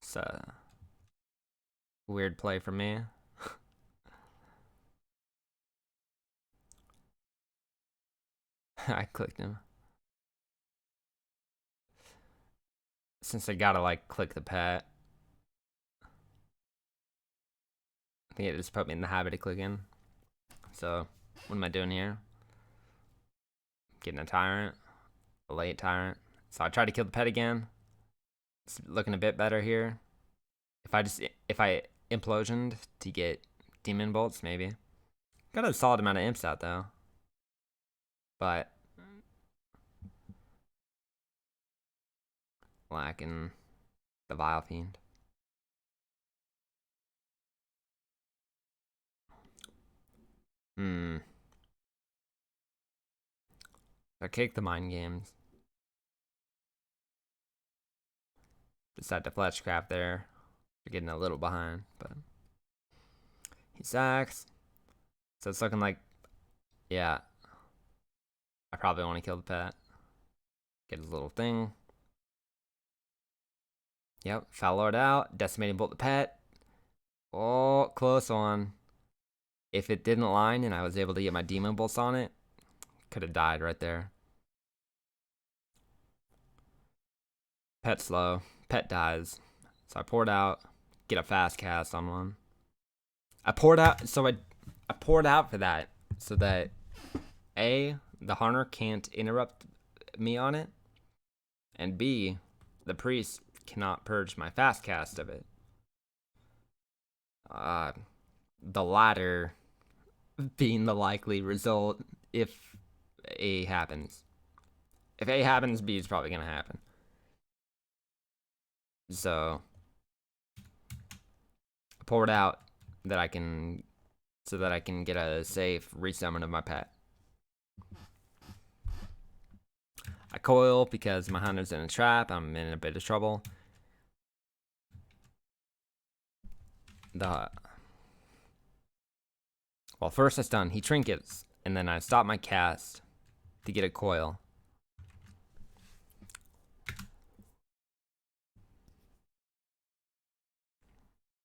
A: It's a weird play for me. I clicked him. Since I gotta like click the pet. I think it just put me in the habit of clicking. So, what am I doing here? Getting a Tyrant. a late tyrant. So I tried to kill the pet again. It's looking a bit better here. If I implosioned to get demon bolts, maybe. Got a solid amount of imps out though. But lacking the Vile Fiend. I kick the mind games. Decide to fletch crap there. We're getting a little behind, but he sacks. So it's looking like, yeah, I probably want to kill the pet. Get his little thing. Yep, Foul Lord out. Decimating Bolt the pet. Oh, close one. If it didn't line and I was able to get my Demon Bolts on it, could have died right there. Pet slow. Pet dies. So I poured out. Get a fast cast on one. I poured out for that so that A, the hunter can't interrupt me on it, and B, the priest cannot purge my fast cast of it. The latter being the likely result if A happens. If A happens, B is probably gonna happen. So I poured out that I can get a safe resummon of my pet. I coil because my hunter's in a trap. I'm in a bit of trouble. Well, first I stun. He trinkets, and then I stop my cast to get a coil.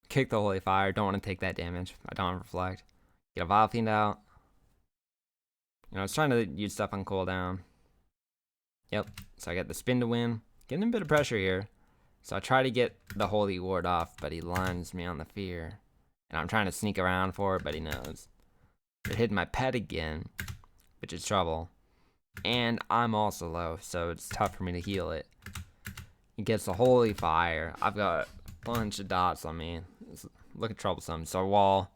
A: Kick the Holy Fire. Don't want to take that damage. I don't reflect. Get a Vile Fiend out. I was trying to use stuff on cooldown. Yep. So I get the spin to win. Getting a bit of pressure here. So I try to get the Holy Ward off, but he lines me on the fear. And I'm trying to sneak around for it, but he knows. It hit my pet again, which is trouble. And I'm also low, so it's tough for me to heal it. He gets the Holy Fire. I've got a bunch of dots on me. It's looking troublesome. So Wall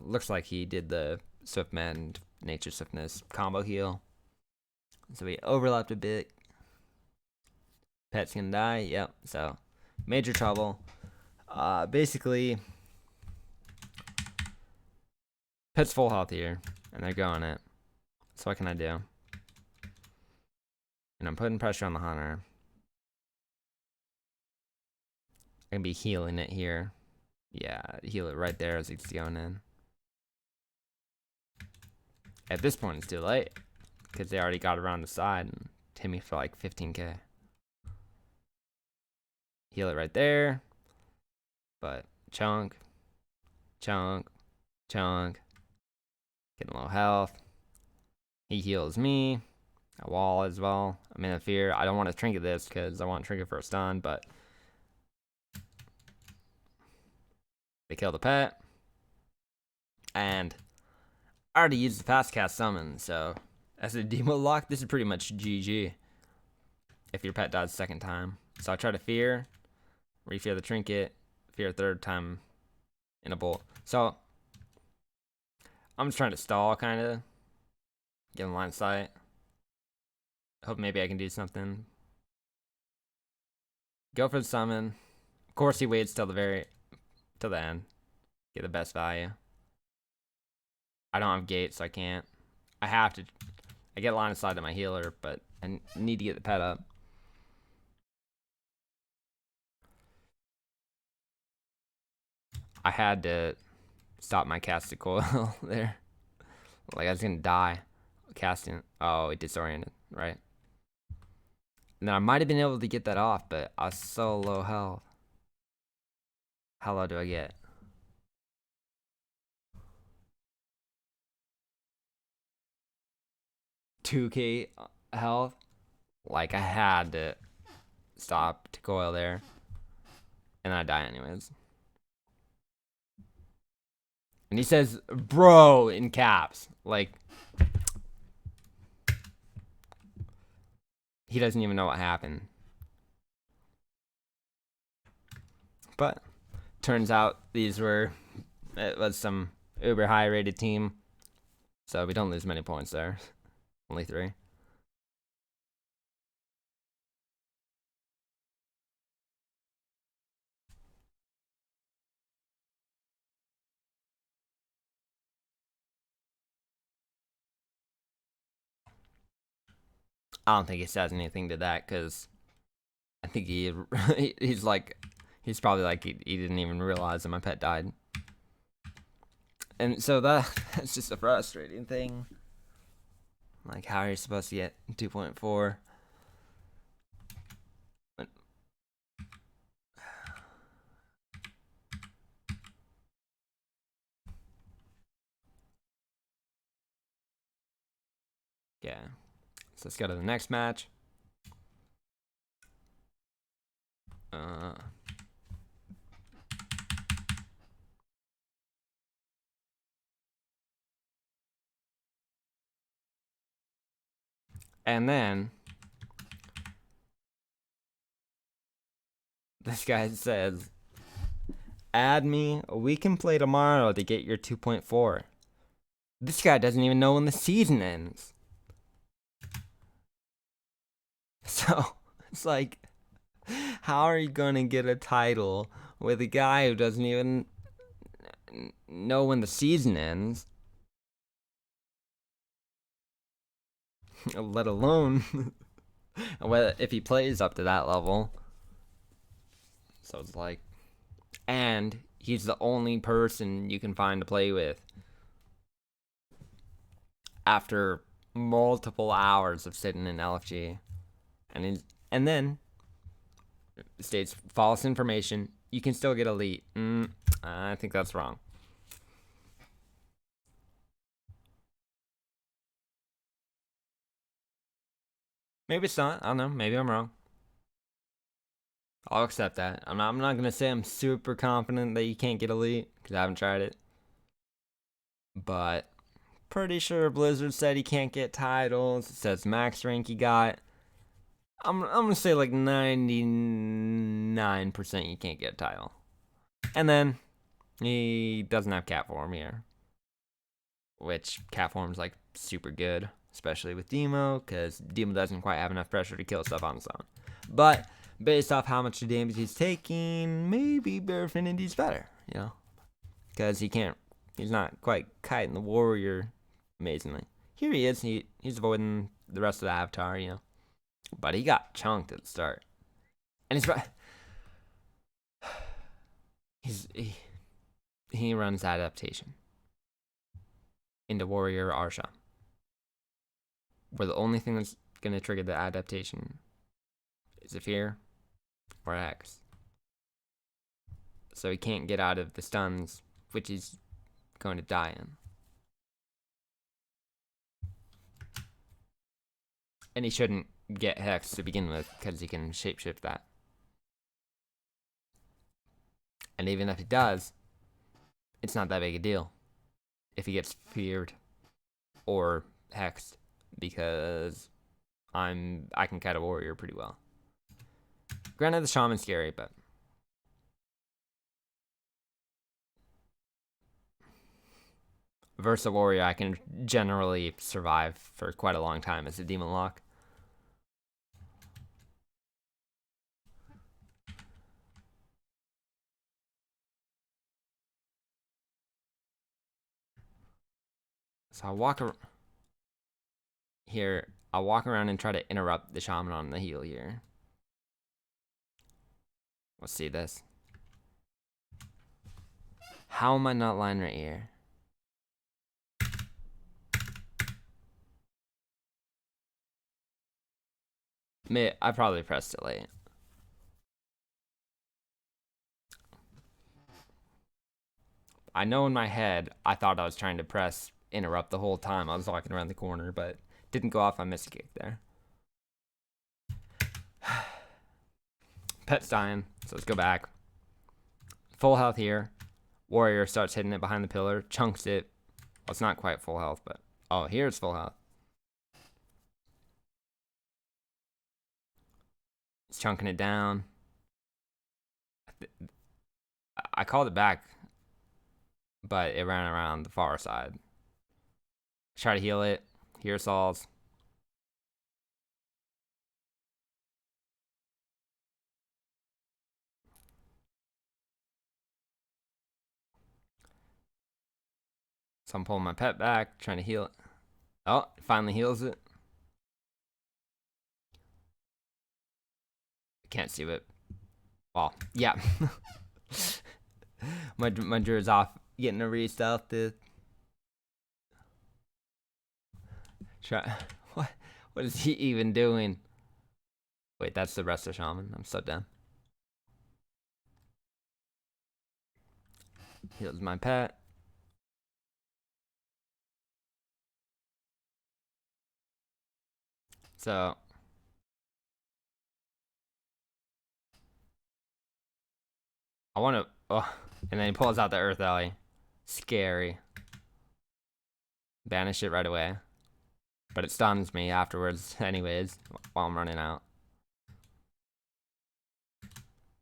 A: looks like he did the Swift Mend Nature Swiftness combo heal. So we overlapped a bit. Pet's gonna die. Yep. So major trouble. Basically, Pet's full health here, and they're going it. So what can I do? And I'm putting pressure on the hunter. I'm gonna be healing it here. Yeah, heal it right there as it's going in. At this point, it's too late because they already got around the side and hit me for like 15k. Heal it right there. But chunk, chunk, chunk. Getting low health. He heals me. A wall as well. I'm in a fear. I don't want to trinket this because I want to trinket for a stun, but they kill the pet. And I already used the fast cast summon, so as a demo lock, this is pretty much GG if your pet dies the second time. So I try to fear, refear the trinket, fear a third time in a bolt. So I'm just trying to stall, kind of get in line of sight. Hope maybe I can do something. Go for the summon. Of course, he waits till the end. Get the best value. I don't have gate, so I can't. I have to. I get line of sight to my healer, but I need to get the pet up. I had to stop my cast to coil there. Like I was gonna die. Casting. Oh, it disoriented, right? And then I might have been able to get that off, but I was so low health. How low do I get? 2k health. Like I had to stop to coil there. And I die anyways. And he says, bro, in caps. Like, he doesn't even know what happened. But turns out it was some uber high rated team. So we don't lose many points there. Only 3. I don't think he says anything to that because I think he's probably like he didn't even realize that my pet died. And so that's just a frustrating thing. Like, how are you supposed to get 2.4? Yeah. So let's go to the next match. And then this guy says, add me. We can play tomorrow to get your 2.4. This guy doesn't even know when the season ends. So it's like, how are you going to get a title with a guy who doesn't even know when the season ends? Let alone if he plays up to that level. So it's like, and he's the only person you can find to play with after multiple hours of sitting in LFG. And then states false information. You can still get elite. I think that's wrong. Maybe it's not. I don't know. Maybe I'm wrong. I'll accept that. I'm not gonna say I'm super confident that you can't get elite because I haven't tried it. But pretty sure Blizzard said he can't get titles. It says max rank he got. I'm gonna say like 99% you can't get a title. And then he doesn't have cat form here, which cat form's like super good, especially with Demo, because Demo doesn't quite have enough pressure to kill stuff on his own. But based off how much damage he's taking, maybe Bear Affinity's better, you know, because he's not quite kiting the warrior amazingly. Here he is. He's avoiding the rest of the avatar, you know. But he got chunked at the start. And he runs adaptation into warrior Arsha, where the only thing that's going to trigger the adaptation is a fear or a hex. So he can't get out of the stuns, which he's going to die in. And he shouldn't get hex to begin with because he can shapeshift that. And even if he does, it's not that big a deal if he gets feared or hexed, because I can kite a warrior pretty well. Granted, the shaman's scary, but versus a warrior, I can generally survive for quite a long time as a demon lock. So I'll walk around and try to interrupt the shaman on the heal here. Let's see this. How am I not lying right here? I probably pressed it late. I know in my head, I thought I was trying to press interrupt the whole time I was walking around the corner, but didn't go off. I missed a kick there. Pet's dying, so let's go back. Full health here. Warrior starts hitting it behind the pillar, chunks it. Well, it's not quite full health, but oh, here's full health. It's chunking it down. I called it back, but it ran around the far side. Try to heal it. Here, Sauls. So I'm pulling my pet back, trying to heal it. Oh, it finally heals it. I can't see it. Well, yeah. my druid's off getting a re-stealth to try. What is he even doing? Wait, that's the rest of shaman. I'm so dumb. Heals my pet. So I want to. Oh, and then he pulls out the Earth Alley. Scary. Banish it right away. But it stuns me afterwards, anyways, while I'm running out.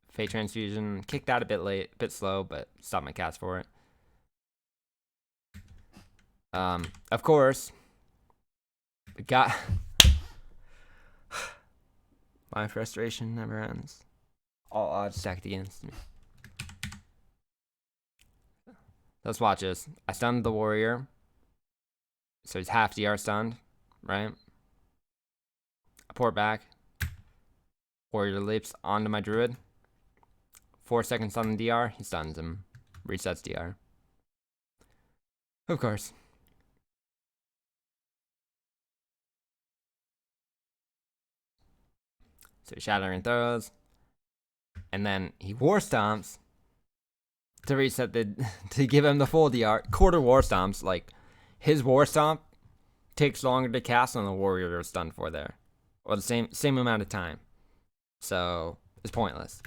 A: Fate Transfusion. Kicked out a bit late, a bit slow, but stopped my cast for it. Of course, got my frustration never ends. All odds stacked against me. Let's watch this. I stunned the warrior, so he's half DR stunned, right? I pour it back. Warrior leaps onto my druid. 4 seconds on the DR, he stuns him. Resets DR. Of course. So Shattering throws. And then he War Stomps to reset to give him the full DR. Quarter War Stomps, like his War Stomp takes longer to cast than the warrior is stunned for there. Or the same amount of time. So it's pointless.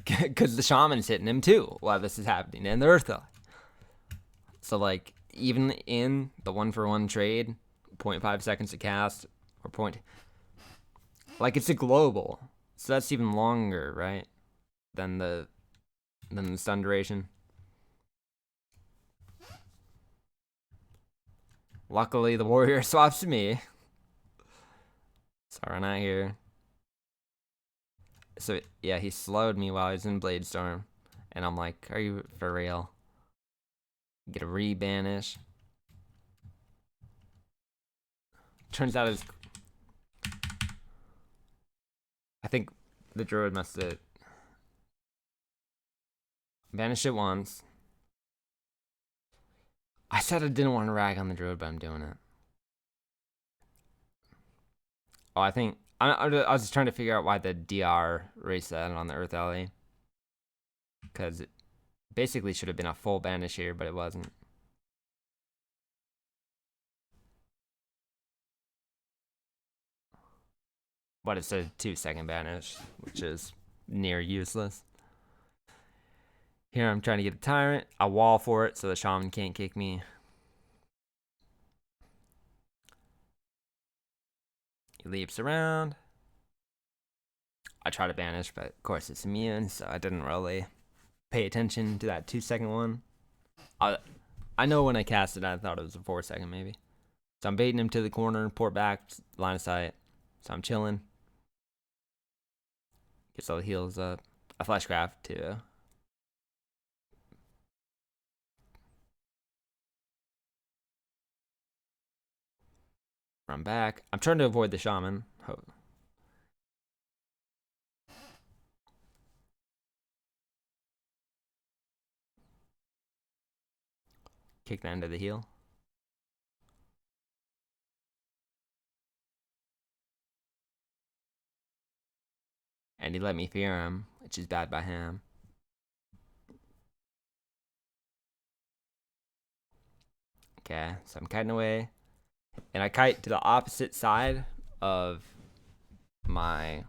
A: Because the shaman's hitting him too while this is happening, and the Earth Alley. So, like, even in the 1-for-1 trade, 0.5 seconds to cast, or like, it's a global. So that's even longer, right? Than the stun duration. Luckily, the warrior swaps to me. So I run out here. So, yeah, he slowed me while I was in Blade Storm. And I'm like, are you for real? Get a re-banish. Turns out it's... I think the druid must have banished it once. I said I didn't want to rag on the druid, but I'm doing it. Oh, I think... I was just trying to figure out why the DR reset on the Earth Alley. Because it basically should have been a full banish here, but it wasn't. But it's a 2-second banish, which is near useless. Here I'm trying to get a tyrant. I wall for it so the shaman can't kick me. He leaps around. I try to banish, but of course it's immune, so I didn't really pay attention to that 2-second one. I know when I cast it, I thought it was a 4-second maybe. So I'm baiting him to the corner, port back, line of sight. So I'm chilling. Gets all the heals up. A fleshcraft too. Run back. I'm trying to avoid the shaman. Kick that into the heel. And he let me fear him, which is bad by him. Okay, so I'm kiting away. And I kite to the opposite side of my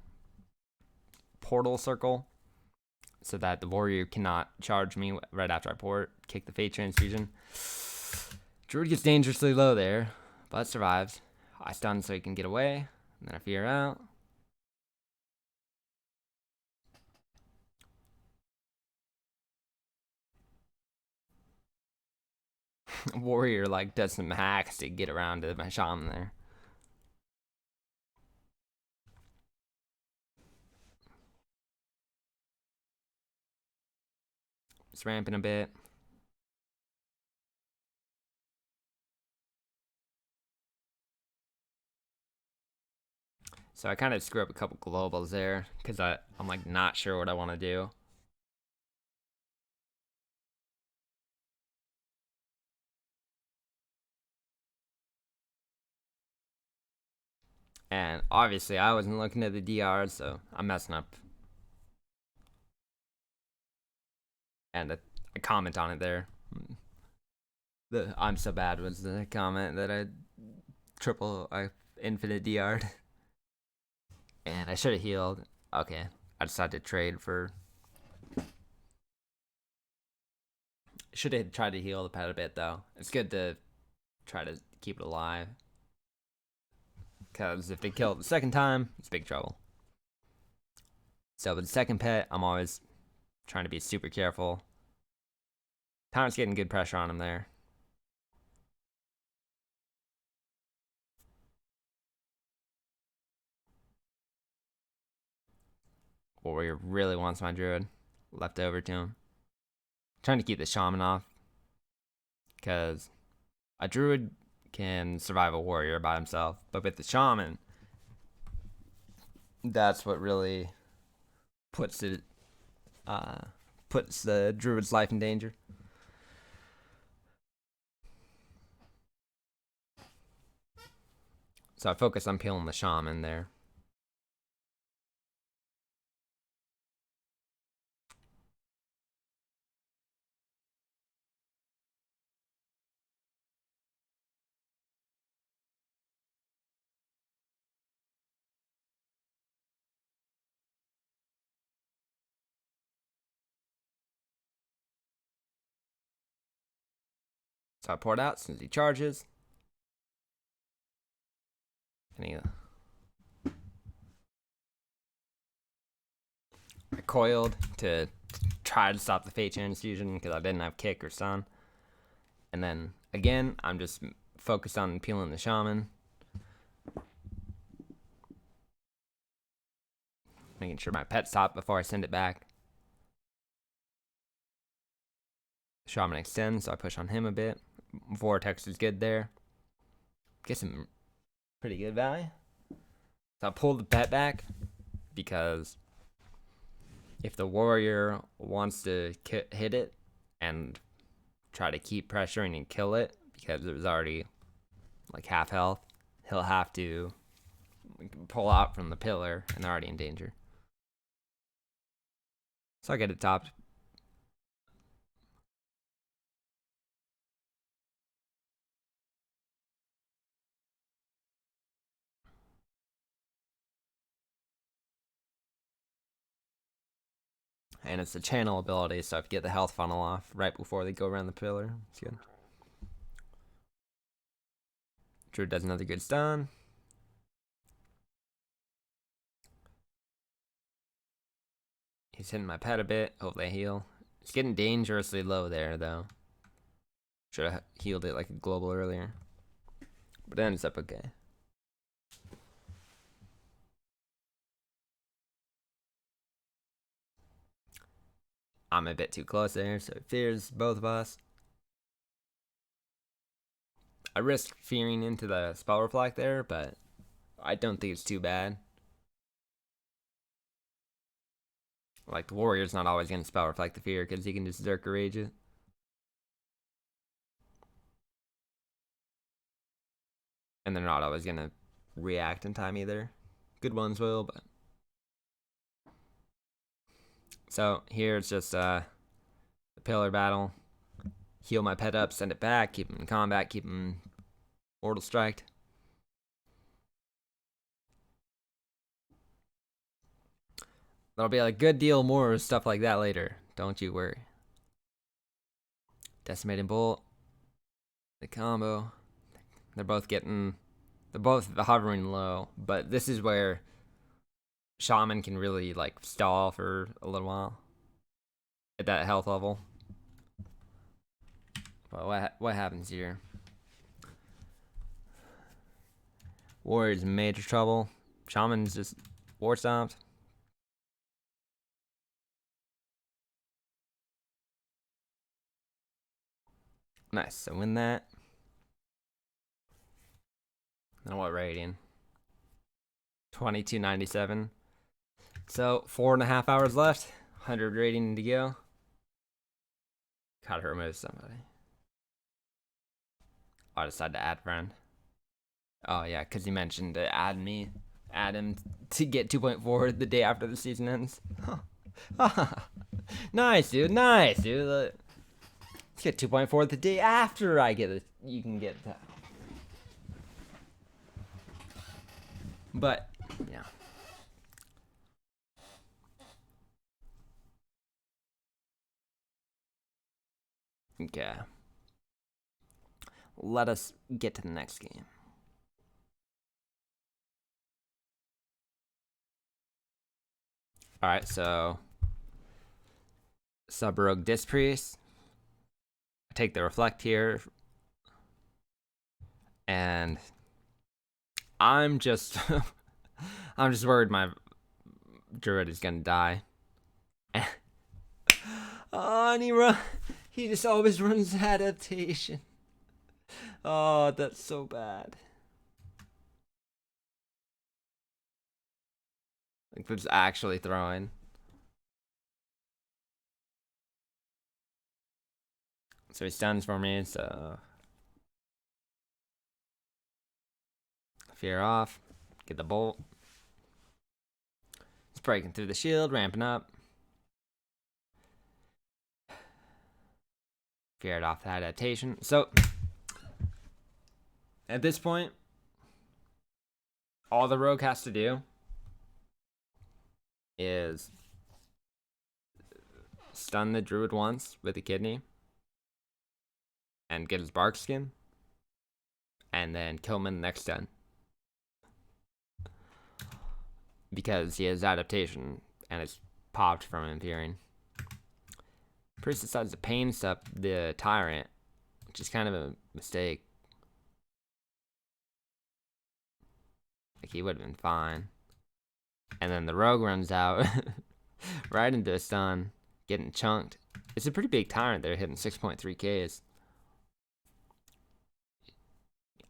A: portal circle so that the warrior cannot charge me right after I port. Kick the Fate Transfusion. Druid gets dangerously low there, but survives. I stun so he can get away, and then I fear out. warrior like does some hacks to get around to my shaman there. Just ramping a bit. So I kind of screw up a couple globals there because I'm like not sure what I want to do. And obviously I wasn't looking at the DR, so I'm messing up. And I comment on it there. The I'm so bad was the comment that I infinite DR'd. And I should have healed. Okay, I decided to trade for. Should have tried to heal the pet a bit though. It's good to try to keep it alive. Because if they kill it the second time, it's big trouble. So with the second pet, I'm always trying to be super careful. Pound's getting good pressure on him there. Warrior really wants my druid left over to him. Trying to keep the shaman off. Because a druid can survive a warrior by himself. But with the shaman, that's what really puts the druid's life in danger. So I focus on peeling the shaman there. So I pour it out as soon as he charges. And I coiled to try to stop the Fate Transfusion because I didn't have kick or stun. And then again, I'm just focused on peeling the shaman. Making sure my pet's top before I send it back. Shaman extends, so I push on him a bit. Vortex is good there. Get some pretty good value. So I pull the pet back because if the warrior wants to hit it and try to keep pressuring and kill it because it was already like half health, he'll have to pull out from the pillar and they're already in danger. So I get it topped. And it's a channel ability, so I have to get the health funnel off right before they go around the pillar. It's good. Drew does another good stun. He's hitting my pet a bit. Hopefully I heal. It's getting dangerously low there, though. Should have healed it like a global earlier. But it ends up okay. I'm a bit too close there, so it fears both of us. I risk fearing into the spell reflect there, but I don't think it's too bad. Like, the warrior's not always going to spell reflect the fear because he can just Zerker Rage it. And they're not always going to react in time either. Good ones will, but. So here it's just a pillar battle. Heal my pet up, send it back, keep him in combat, keep him mortal striked. There'll be a good deal more stuff like that later. Don't you worry. Decimating Bolt. The combo. They're both hovering low, but this is where Shaman can really like stall for a little while at that health level. But what happens here? Warrior's in major trouble. Shaman's just war stomped. Nice. So win that. Then what rating? 2297. So 4.5 hours left. 100 rating to go. Gotta remove somebody. I decided to add friend. Oh yeah, because he mentioned to add him to get 2.4 the day after the season ends. Nice, dude. Nice, dude. Let's get 2.4 the day after I get it. You can get that. But yeah. Okay. Let us get to the next game. Alright, so Sub-Rogue Disc Priest. I take the Reflect here. And I'm just I'm just worried my Druid is gonna die. Oh, and he just always runs adaptation. Oh, that's so bad. Like, it's actually throwing. So he stuns for me, so fear off. Get the bolt. He's breaking through the shield, ramping up. Feared off the adaptation. So at this point, all the rogue has to do is stun the druid once with the kidney and get his bark skin, and then kill him in the next stun. Because he has adaptation and it's popped from him fearing. Priest decides to pain step the tyrant, which is kind of a mistake. Like, he would have been fine. And then the rogue runs out right into a stun, getting chunked. It's a pretty big tyrant there, hitting 6.3Ks.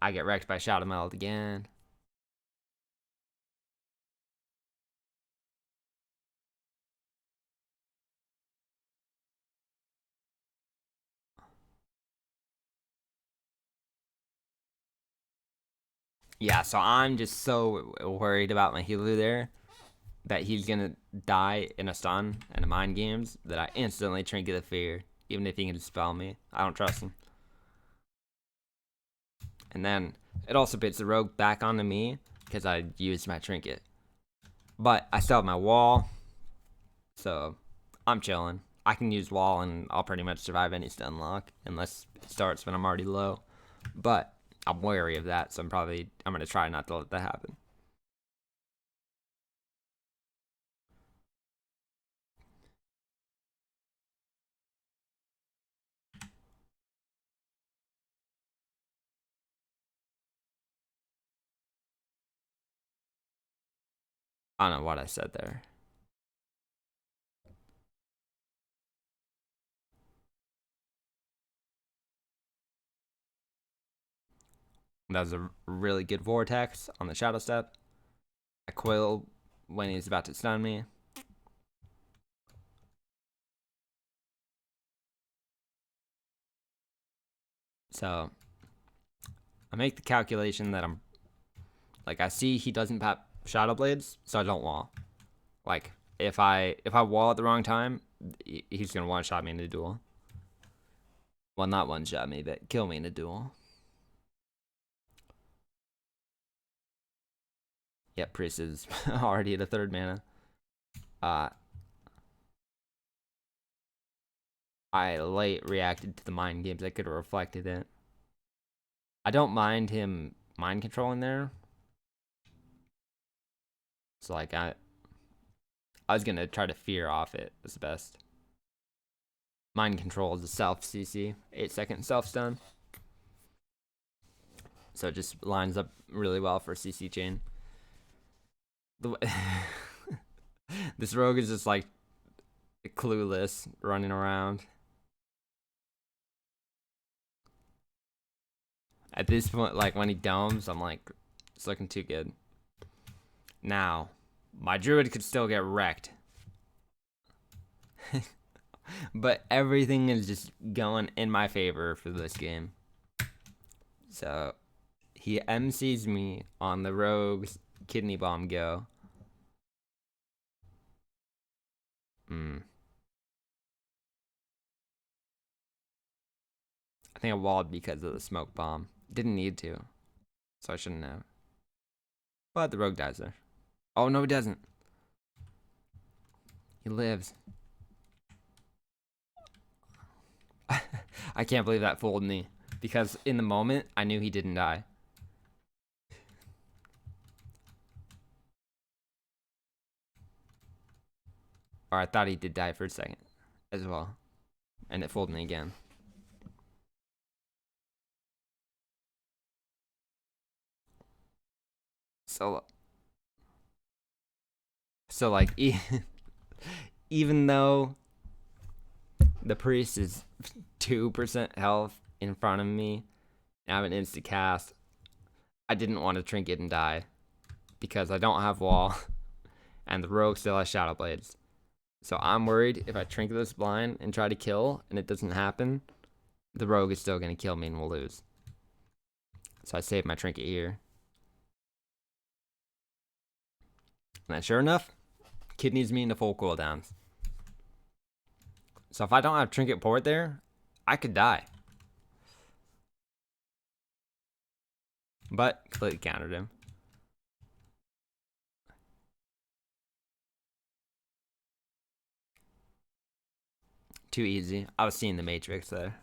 A: I get wrecked by Shadow Meld again. Yeah, so I'm just so worried about my Helu there that he's gonna die in a stun and a mind games that I instantly Trinket of Fear, even if he can dispel me. I don't trust him. And then it also puts the rogue back onto me because I used my trinket. But I still have my wall, so I'm chilling. I can use wall and I'll pretty much survive any stun lock unless it starts when I'm already low. But I'm wary of that, so I'm gonna try not to let that happen. I don't know what I said there. That was a really good vortex on the shadow step. I coil when he's about to stun me. So I make the calculation that I see he doesn't pop Shadow Blades, so I don't wall. Like, if I wall at the wrong time, he's gonna one shot me in a duel. Well, not one shot me, but kill me in a duel. Yep, Priest is already at a 3rd mana. I late reacted to the mind games. I could have reflected it. I don't mind him mind controlling there. So like I was gonna try to fear off it as best. Mind control is a self CC, 8-second self stun. So it just lines up really well for CC chain. This rogue is just like clueless, running around. At this point, like when he domes, I'm like, it's looking too good. Now, my druid could still get wrecked. But everything is just going in my favor for this game. So, he MCs me on the rogue's kidney bomb go. I think I walled because of the smoke bomb. Didn't need to, so I shouldn't have. But the rogue dies there. Oh, no, he doesn't. He lives. I can't believe that fooled me. Because in the moment, I knew he didn't die. Or I thought he did die for a second as well. And it fooled me again. So like, even though the priest is 2% health in front of me, and I have an instant cast, I didn't want to trinket and die because I don't have wall, and the rogue still has shadow blades. So I'm worried if I trinket this blind and try to kill, and it doesn't happen, the rogue is still going to kill me and we'll lose. So I saved my trinket here. And then sure enough, kidneys me into full cooldowns. So if I don't have trinket port there, I could die. But completely countered him. Too easy. I was seeing the Matrix there.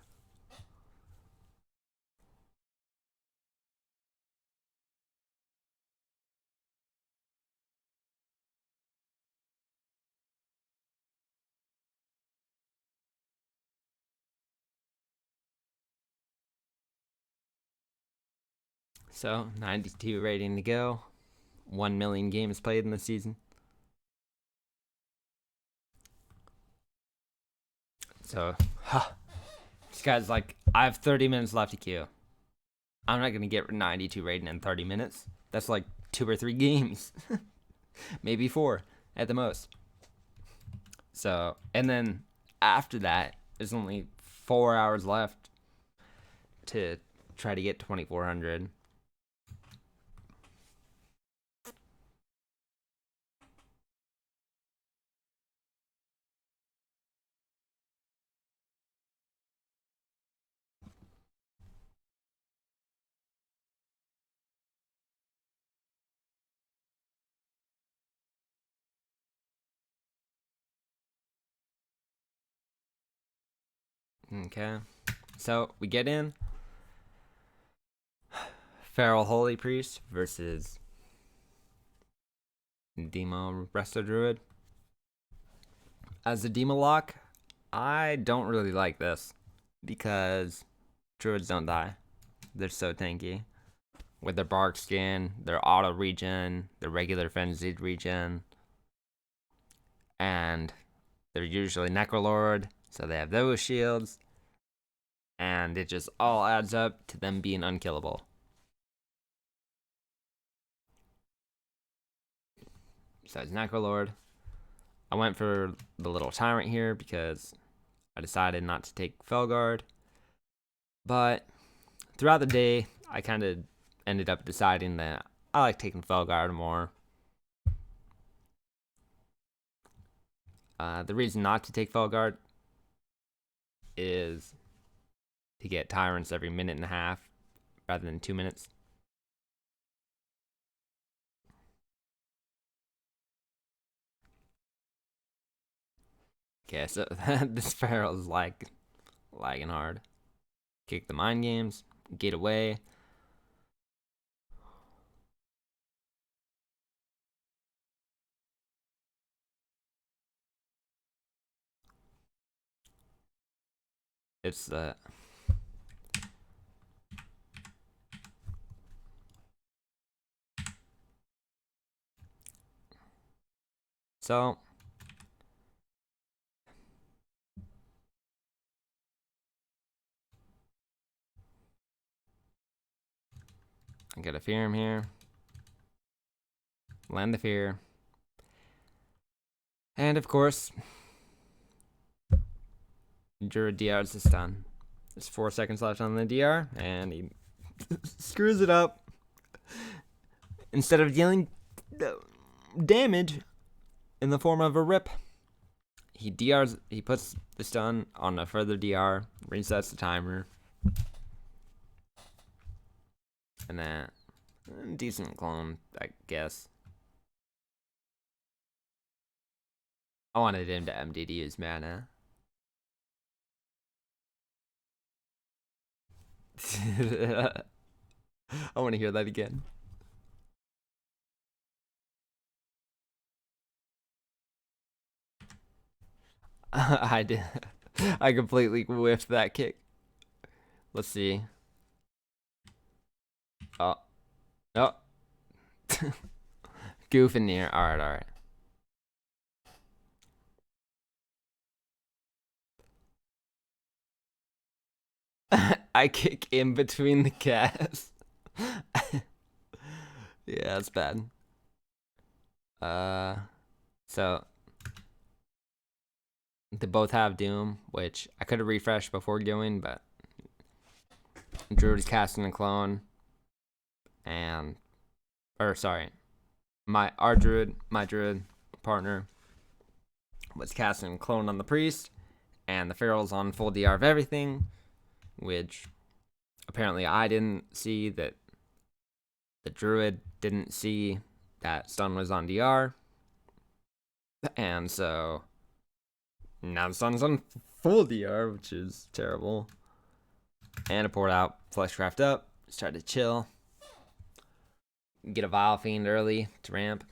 A: So 92 rating to go. 1 million games played in the season. So, this guy's like, I have 30 minutes left to queue. I'm not going to get 92 rating in 30 minutes. That's like 2 or 3 games. Maybe 4 at the most. So, and then after that, there's only 4 hours left to try to get 2400. Okay. So, we get in. Feral Holy Priest versus Demo Resto Druid. As a Demo lock, I don't really like this because Druids don't die. They're so tanky. With their bark skin, their auto regen, their regular frenzied regen, and they're usually Necrolord, so they have those shields, and it just all adds up to them being unkillable. Besides Necrolord, I went for the little Tyrant here because I decided not to take Felguard, but throughout the day, I kind of ended up deciding that I like taking Felguard more. The reason not to take Felguard is to get Tyrants every minute and a half rather than 2 minutes. Okay, so this Feral is like lagging hard. Kick the mind games, get away. it's the so I get a fear him here. Land the fear. And of course, Druid DRs the stun. There's 4 seconds left on the DR, and he screws it up. Instead of dealing damage in the form of a rip, he puts the stun on a further DR, resets the timer, and then decent clone, I guess. I wanted him to MDD his mana. I want to hear that again. I did. I completely whiffed that kick. Let's see. Oh. Oh. Goof in here. Alright, alright. I kick in between the cast. Yeah, that's bad. So they both have Doom, which I could have refreshed before going, but Druid is casting a clone, and my Rdruid, my Druid partner, was casting a clone on the priest, and the Feral's on full DR of everything, which apparently I didn't see, that the Druid didn't see that stun was on DR, and so now the sun's on full DR, which is terrible. And I poured out, Fleshcraft up, started to chill. Get a Vile Fiend early to ramp.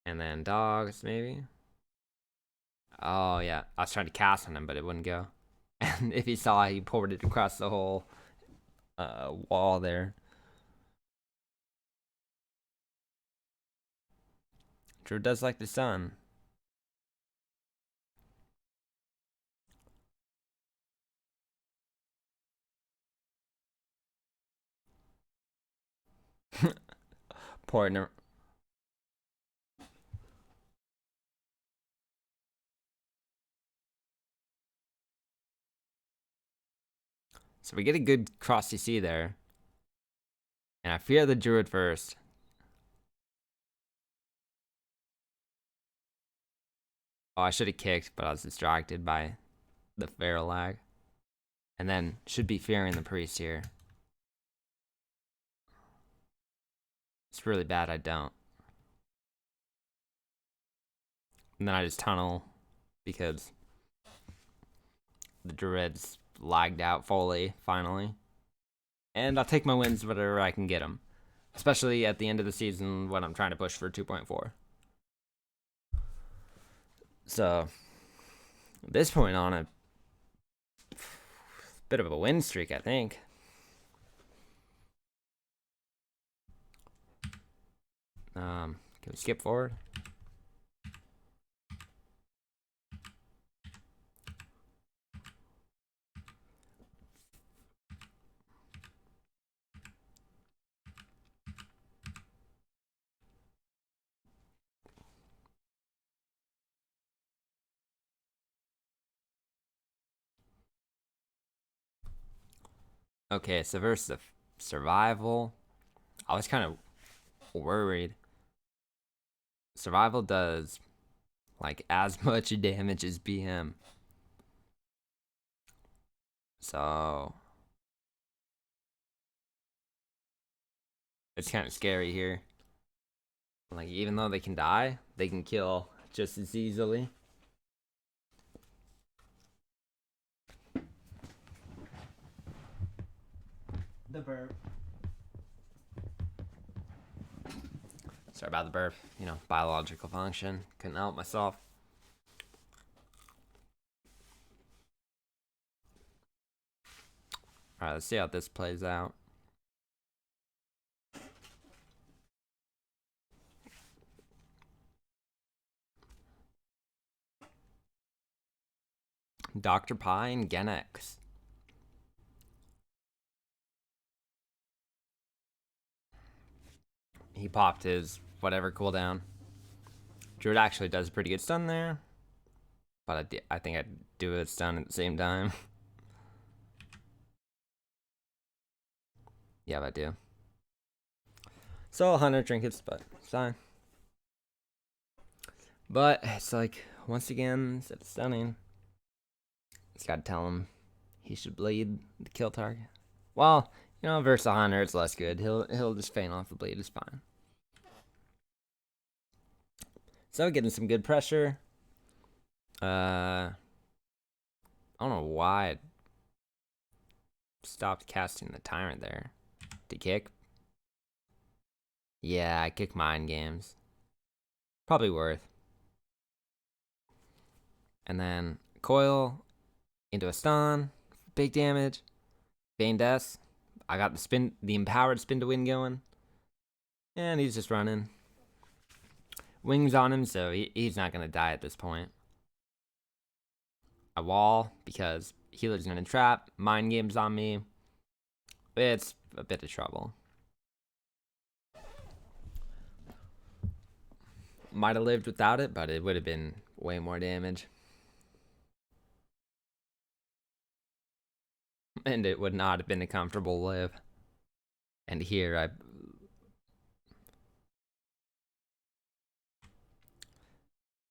A: And then dogs, maybe. Oh, yeah. I was trying to cast on him, but it wouldn't go. And if he saw, he poured it across the whole wall there. Drew does like the sun. Partner. So we get a good cross CC there. And I fear the Druid first. Oh, I should have kicked, but I was distracted by the feral lag. And then should be fearing the priest here. It's really bad I don't. And then I just tunnel because the Druid's lagged out fully, finally. And I'll take my wins whatever I can get them. Especially at the end of the season when I'm trying to push for 2.4. So, at this point on a bit of a win streak, I think. Can we skip forward? Okay, so versus the survival, I was kind of worried. Survival does like as much damage as BM. So it's kind of scary here. Like, even though they can die, they can kill just as easily. The burp. Sorry about the burp. You know, biological function. Couldn't help myself. Alright, let's see how this plays out. Dr. Pie and Genex. He popped his whatever cooldown. Druid actually does a pretty good stun there. But I think I'd do a stun at the same time. Yeah, I do. So 100 trinkets, but it's fine. But it's like, once again, instead of stunning, just gotta tell him he should bleed the kill target. Well, you know, versus a hunter, it's less good. He'll just feign off the bleed. It's fine. So getting some good pressure. I don't know why I stopped casting the tyrant there. To kick? Yeah, I kick mind games. Probably worth. And then coil into a stun. Big damage. Bane Death. I got the empowered spin to win going. And he's just running. Wings on him, so he's not gonna die at this point. I wall because healer's gonna trap. Mind games on me. It's a bit of trouble. Might have lived without it, but it would have been way more damage. And it would not have been a comfortable live. And here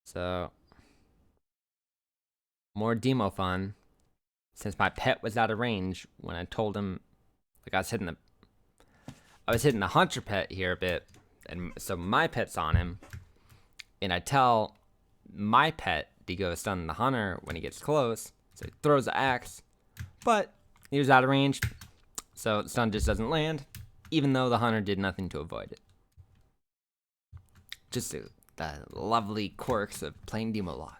A: So more demo fun. Since my pet was out of range when I told him, like I was hitting the hunter pet here a bit, and so my pet's on him, and I tell my pet to go stun the hunter when he gets close, so he throws the axe, but he was out of range, so the stun just doesn't land, even though the hunter did nothing to avoid it. Just the lovely quirks of playing demo log.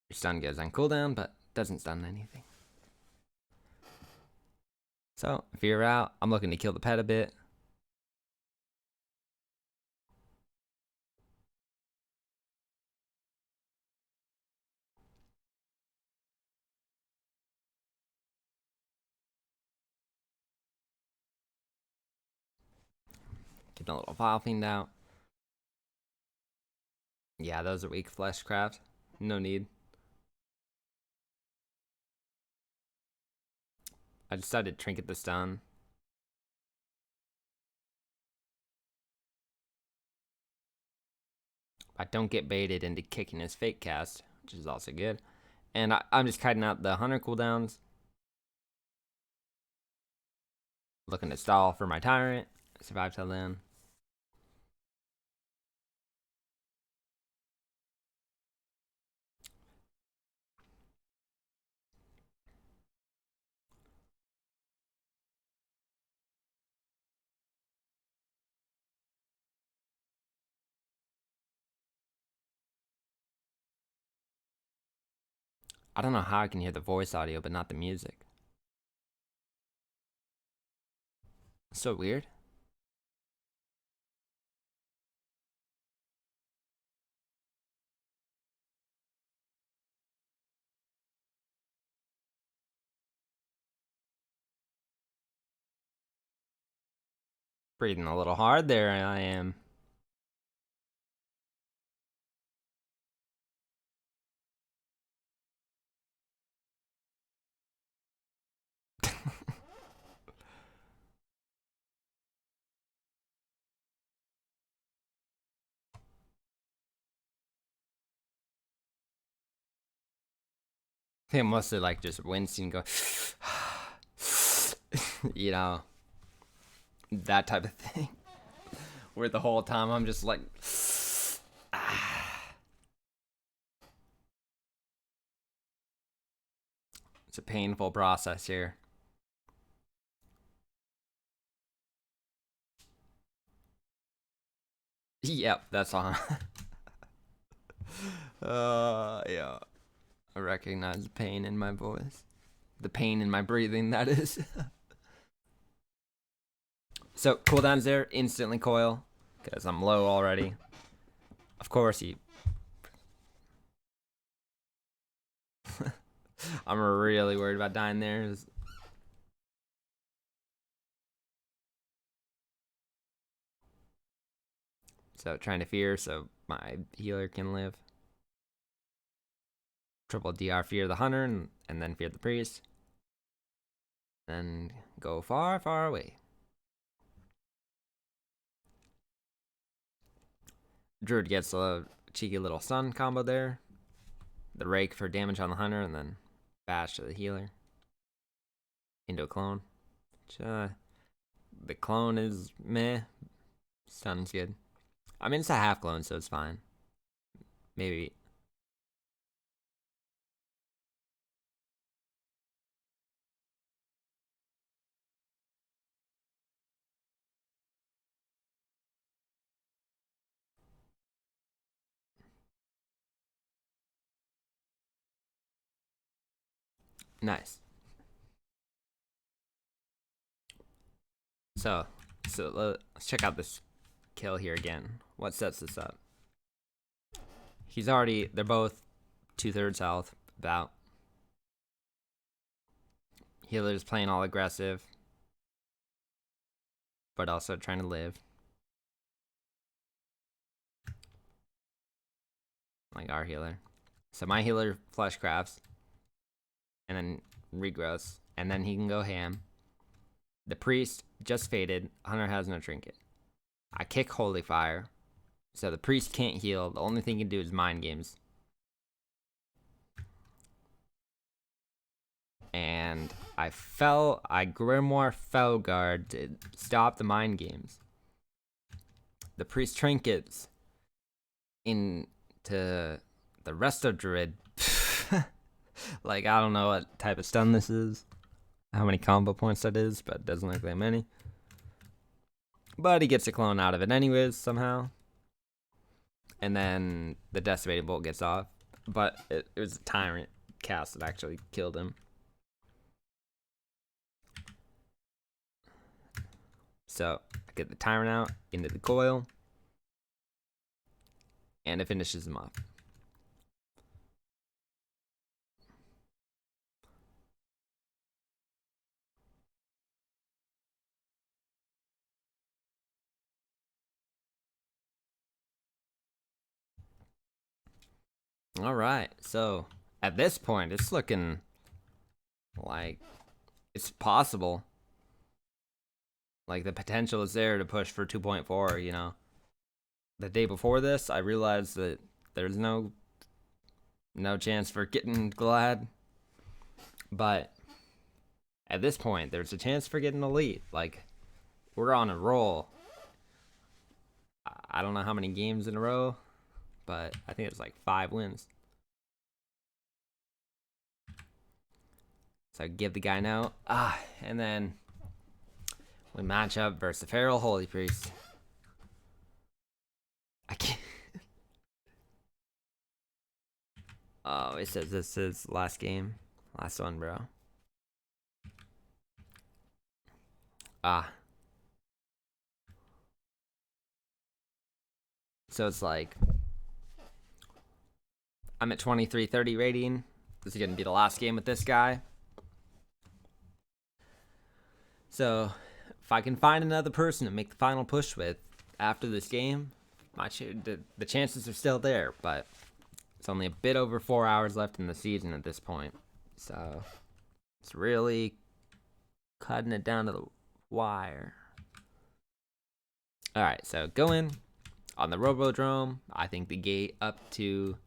A: Your stun goes on cooldown, but doesn't stun anything. So, if you're out, I'm looking to kill the pet a bit. Get a little Vile Fiend out. Yeah, those are weak fleshcraft. No need. I decided to trinket the stun. I don't get baited into kicking his fake cast, which is also good. And I'm just kiting out the hunter cooldowns. Looking to stall for my tyrant. Survive till then. I don't know how I can hear the voice audio, but not the music. It's so weird. Breathing a little hard there, I am. I think I'm mostly like just wincing, go, you know, that type of thing. Where the whole time I'm just like, it's a painful process here. Yep, that's on. Yeah. I recognize the pain in my voice. The pain in my breathing, that is. So, cooldown's there. Instantly coil. Because I'm low already. Of course, I'm really worried about dying there. So, trying to fear so my healer can live. Triple DR fear the hunter and then fear the priest. Then go far, far away. Druid gets a cheeky little stun combo there. The rake for damage on the hunter, and then bash to the healer. Into a clone. Which, the clone is meh. Stun's good. I mean, it's a half clone, so it's fine. Maybe. Nice. So let's check out this kill here again. What sets this up? They're both 2/3 health, about. Healer's playing all aggressive, but also trying to live. Like our healer. So my healer flesh crafts, and then regrowths, and then he can go ham. The priest just faded. Hunter has no trinket. I kick holy fire, so the priest can't heal. The only thing he can do is mind games. And I Grimoire fell guard to stop the mind games. The priest trinkets into the rest of Druid. Like, I don't know what type of stun this is, how many combo points that is, but it doesn't look that many. But he gets a clone out of it anyways, somehow. And then the Decimating Bolt gets off. But it was a Tyrant cast that actually killed him. So, I get the Tyrant out into the coil. And it finishes him off. All right, so at this point, it's looking like it's possible. Like, the potential is there to push for 2.4, you know. The day before this, I realized that there's no chance for getting glad. But at this point, there's a chance for getting elite. Like, we're on a roll. I don't know how many games in a row, but I think it's like 5 wins. So I give the guy now. And then we match up versus the Feral Holy Priest. I can't. Oh, it says this is last game. Last one, bro. So it's like, I'm at 2330 rating. This is going to be the last game with this guy. So if I can find another person to make the final push with after this game, the chances are still there, but it's only a bit over 4 hours left in the season at this point. So it's really cutting it down to the wire. All right, so go in on the Robodrome. I think the gate up to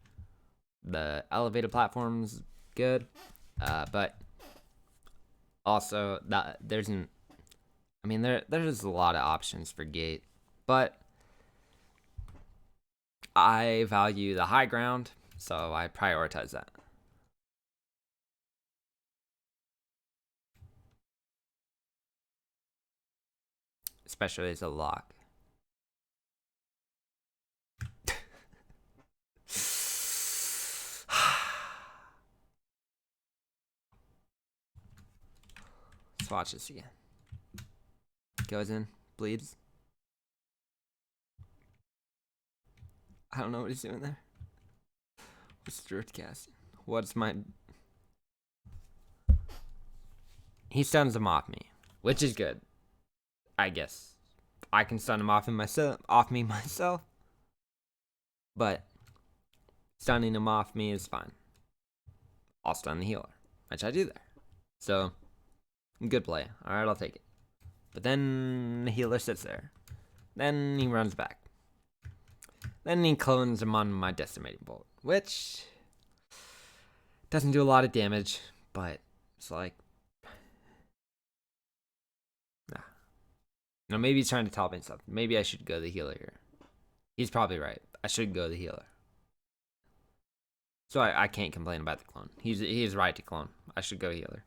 A: the elevated platform's good, but also there's a lot of options for gate, but I value the high ground, so I prioritize that. Especially as a lock. Let's watch this again. Goes in, bleeds. I don't know what he's doing there. What's Rdruid casting? What's my... He stuns him off me, which is good. I guess I can stun him off me myself. But stunning him off me is fine. I'll stun the healer, which I do there. So, good play. Alright, I'll take it. But then the healer sits there. Then he runs back. Then he clones him on my decimating bolt, which doesn't do a lot of damage, but it's like, nah. No, maybe he's trying to tell me something. Maybe I should go the healer here. He's probably right. I should go the healer. So I can't complain about the clone. He's right to clone. I should go healer.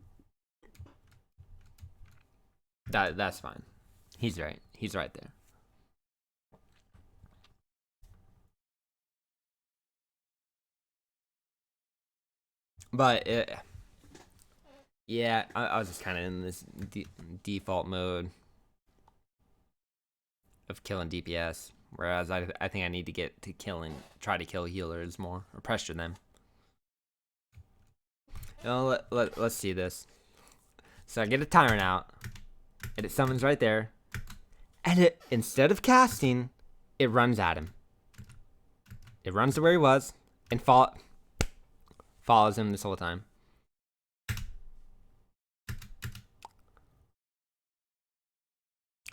A: That's fine. He's right. He's right there. But yeah, I was just kind of in this default mode of killing DPS, whereas I think I need to get to try to kill healers more or pressure them. Let's see this. So I get a tyrant out, and it summons right there, and it, instead of casting, it runs at him. It runs to where he was and follows him this whole time.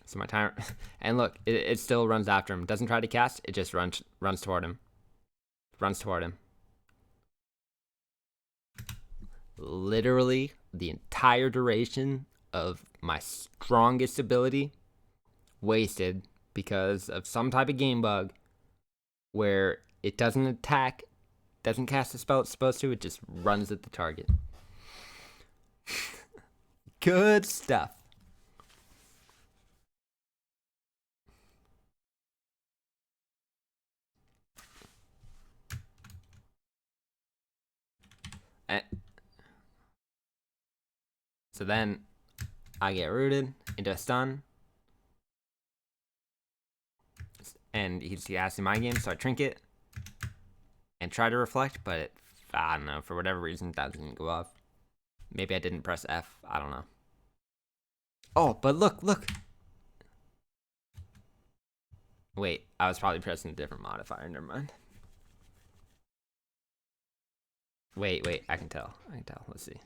A: So my tyrant, and look, it still runs after him. Doesn't try to cast. It just runs toward him. Runs toward him. Literally the entire duration of my strongest ability wasted because of some type of game bug where it doesn't attack, doesn't cast the spell it's supposed to, it just runs at the target. Good stuff. So then I get rooted into a stun. And he's casting my game, so I trinket and try to reflect, but it, I don't know, for whatever reason, that didn't go off. Maybe I didn't press F. I don't know. Oh, but look. Wait, I was probably pressing a different modifier. Never mind. Wait, I can tell. Let's see.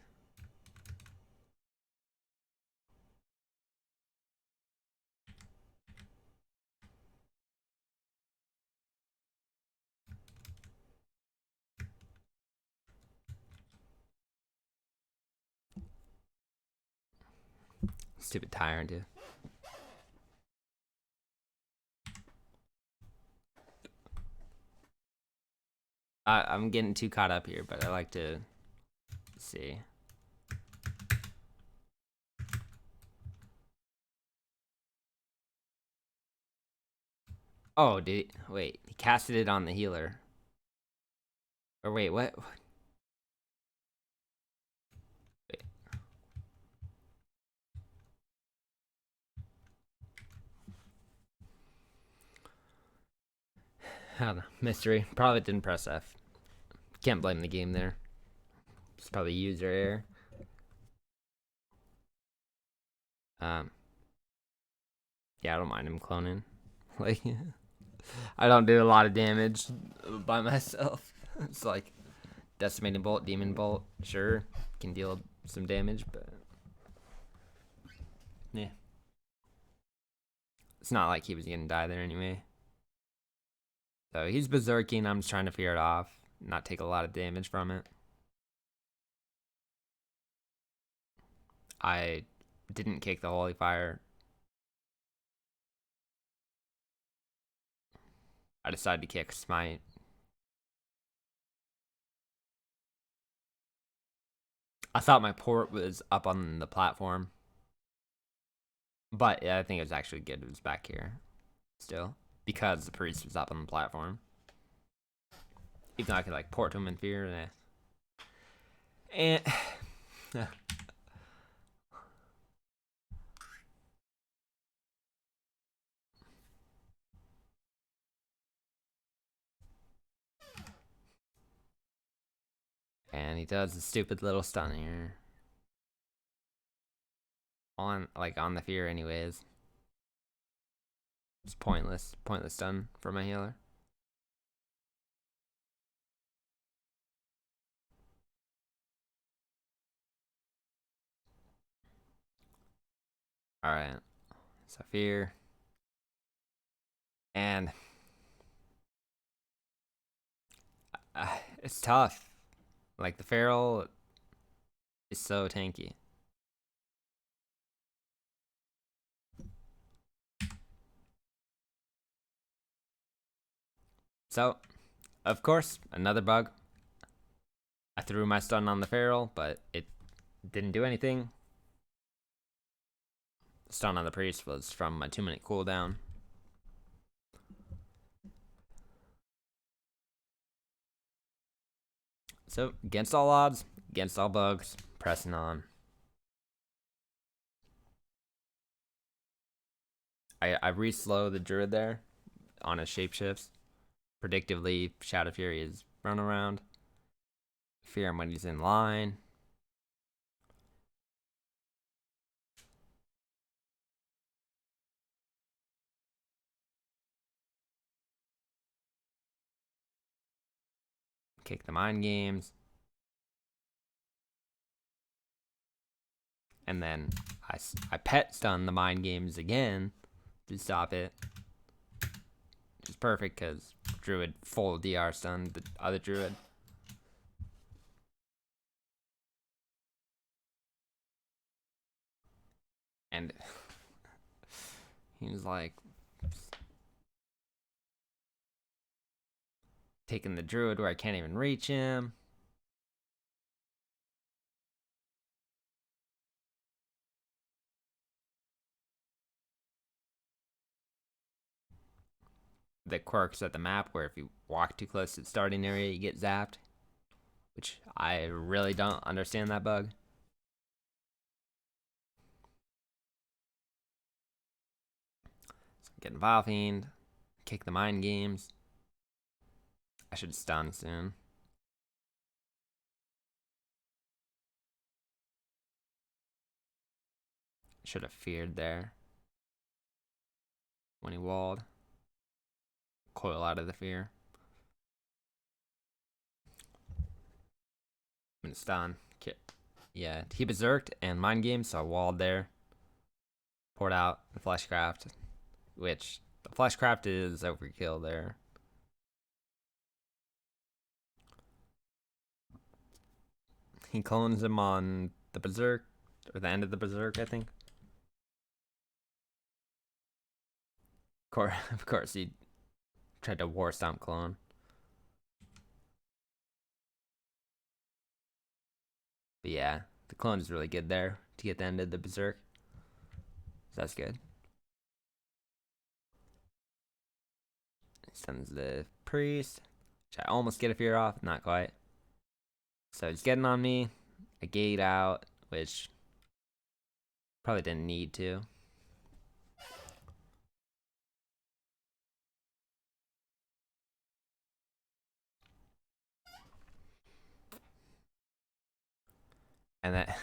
A: Stupid tyrant, dude. I'm getting too caught up here, but I like to see. Oh, wait, he casted it on the healer. Or wait, what? Wait. I don't know. Mystery. Probably didn't press F. Can't blame the game there. It's probably user error. Yeah, I don't mind him cloning. Like, I don't do a lot of damage by myself. It's like decimating bolt, demon bolt. Sure, can deal some damage, but yeah, it's not like he was gonna die there anyway. So he's berserking. I'm just trying to fear it off, not take a lot of damage from it. I didn't kick the holy fire. I decided to kick smite. I thought my port was up on the platform, but yeah, I think it was actually good. It was back here still because the priest was up on the platform. Even though I could like port to him in fear, and And he does a stupid little stun here. On the fear anyways. It's pointless stun for my healer. Alright. So fear. And it's tough. Like the feral is so tanky. So, of course, another bug. I threw my stun on the feral, but it didn't do anything. The stun on the priest was from my 2-minute cooldown. So, against all odds, against all bugs, pressing on. I re-slow the druid there on his shapeshifts. Predictively, Shadow Fury is run around. Fear him when he's in line. Kick the mind games. And then I pet stun the mind games again to stop it. Which is perfect because Druid full DR stunned the other Druid. And he was like taking the Druid where I can't even reach him. The quirks at the map where if you walk too close to the starting area, you get zapped. Which I really don't understand that bug. So I'm getting Vile Fiend. Kick the mind games. I should stun soon. Should have feared there. When he walled. Coil out of the fear. I'm gonna stun. Yeah, he berserked and mind game, so I walled there. Poured out the fleshcraft, which the fleshcraft is overkill there. He clones him on the berserk, or the end of the berserk, I think. Of course, he tried to war stomp clone. But yeah, the clone is really good there to get the end of the berserk. So that's good. Sends the priest, which I almost get a fear off, not quite. So he's getting on me. I gate out, which probably didn't need to. And that.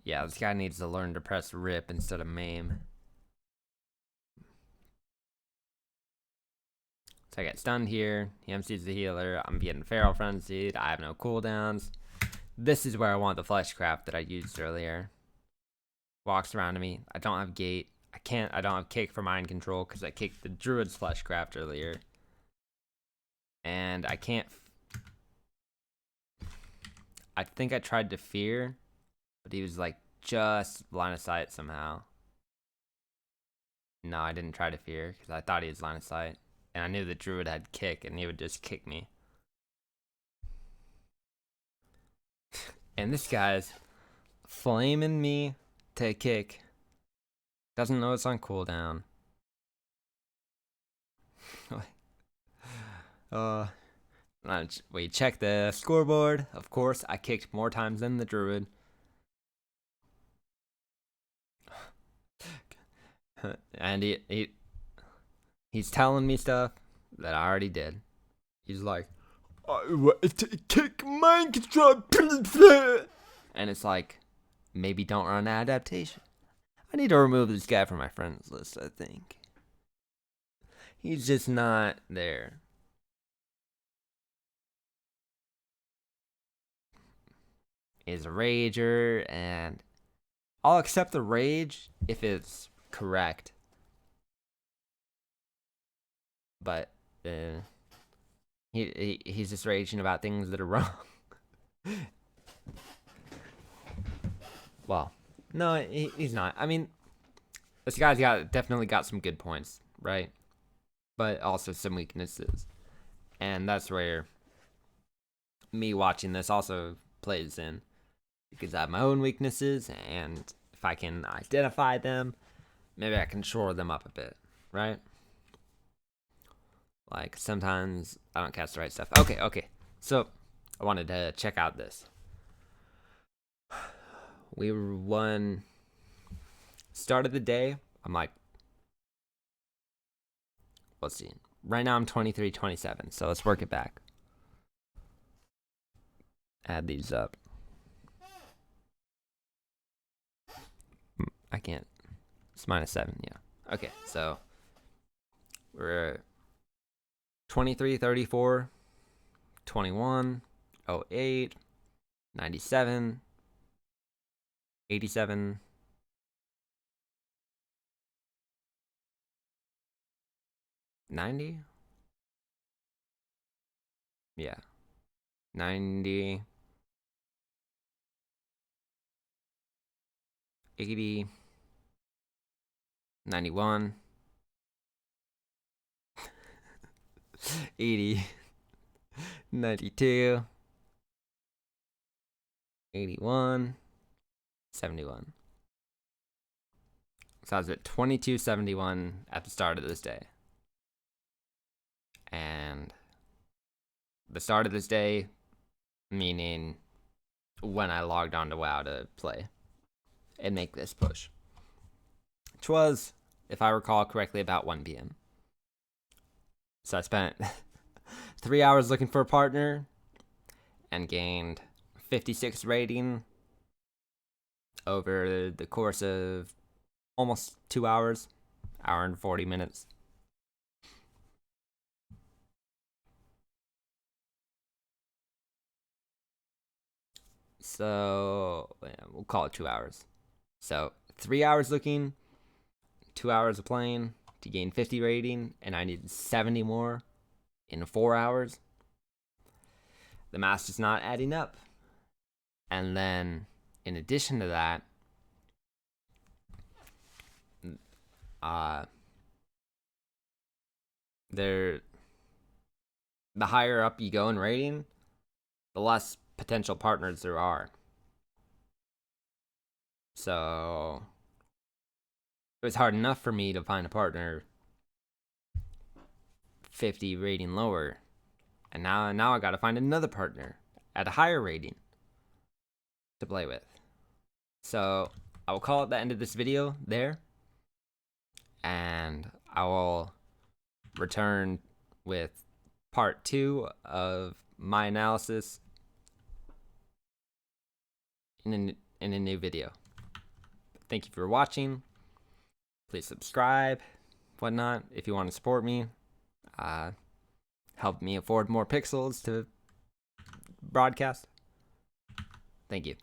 A: Yeah, this guy needs to learn to press rip instead of maim. So I get stunned here. He MCs the healer. I'm getting Feral Frenzied. I have no cooldowns. This is where I want the Fleshcraft that I used earlier. Walks around to me. I don't have gate. I don't have kick for mind control because I kicked the Druid's Fleshcraft earlier. And I can't. I think I tried to fear, but he was like just line of sight somehow. No, I didn't try to fear because I thought he was line of sight. And I knew the Druid had kick and he would just kick me. And this guy's flaming me to kick. Doesn't know it's on cooldown. We check the scoreboard. Of course, I kicked more times than the Druid. And he's telling me stuff that I already did. He's like, I want to kick mind control. And it's like, maybe don't run adaptation. I need to remove this guy from my friends list, I think. He's just not there. He's a rager, and I'll accept the rage if it's correct. But he's just raging about things that are wrong. Well, no, he's not. I mean, this guy's definitely got some good points, right? But also some weaknesses. And that's where me watching this also plays in. Because I have my own weaknesses, and if I can identify them, maybe I can shore them up a bit, right? Like, sometimes I don't catch the right stuff. Okay. So, I wanted to check out this. We won start of the day. I'm like, let's see. Right now I'm 23-27, so let's work it back. Add these up. I can't. It's -7, yeah. Okay, so we're 23, 34, 21, 08, 97, 87, 90? Yeah. 90, 80, 91, 80, 92, 81, 71. So I was at 2271 at the start of this day. And the start of this day, meaning when I logged on to WoW to play and make this push, which was, if I recall correctly, about 1 p.m. So I spent 3 hours looking for a partner and gained 56 rating over the course of almost 2 hours, hour and 40 minutes. So yeah, we'll call it 2 hours. So 3 hours looking, 2 hours of playing to gain 50 rating, and I needed 70 more in 4 hours. The math's just not adding up. And then, in addition to that, the higher up you go in rating, the less potential partners there are. So it was hard enough for me to find a partner 50 rating lower, and now I gotta find another partner at a higher rating to play with. So I will call it the end of this video there, and I will return with part 2 of my analysis in a new video. Thank you for watching. Please subscribe, whatnot, if you want to support me. Help me afford more pixels to broadcast. Thank you.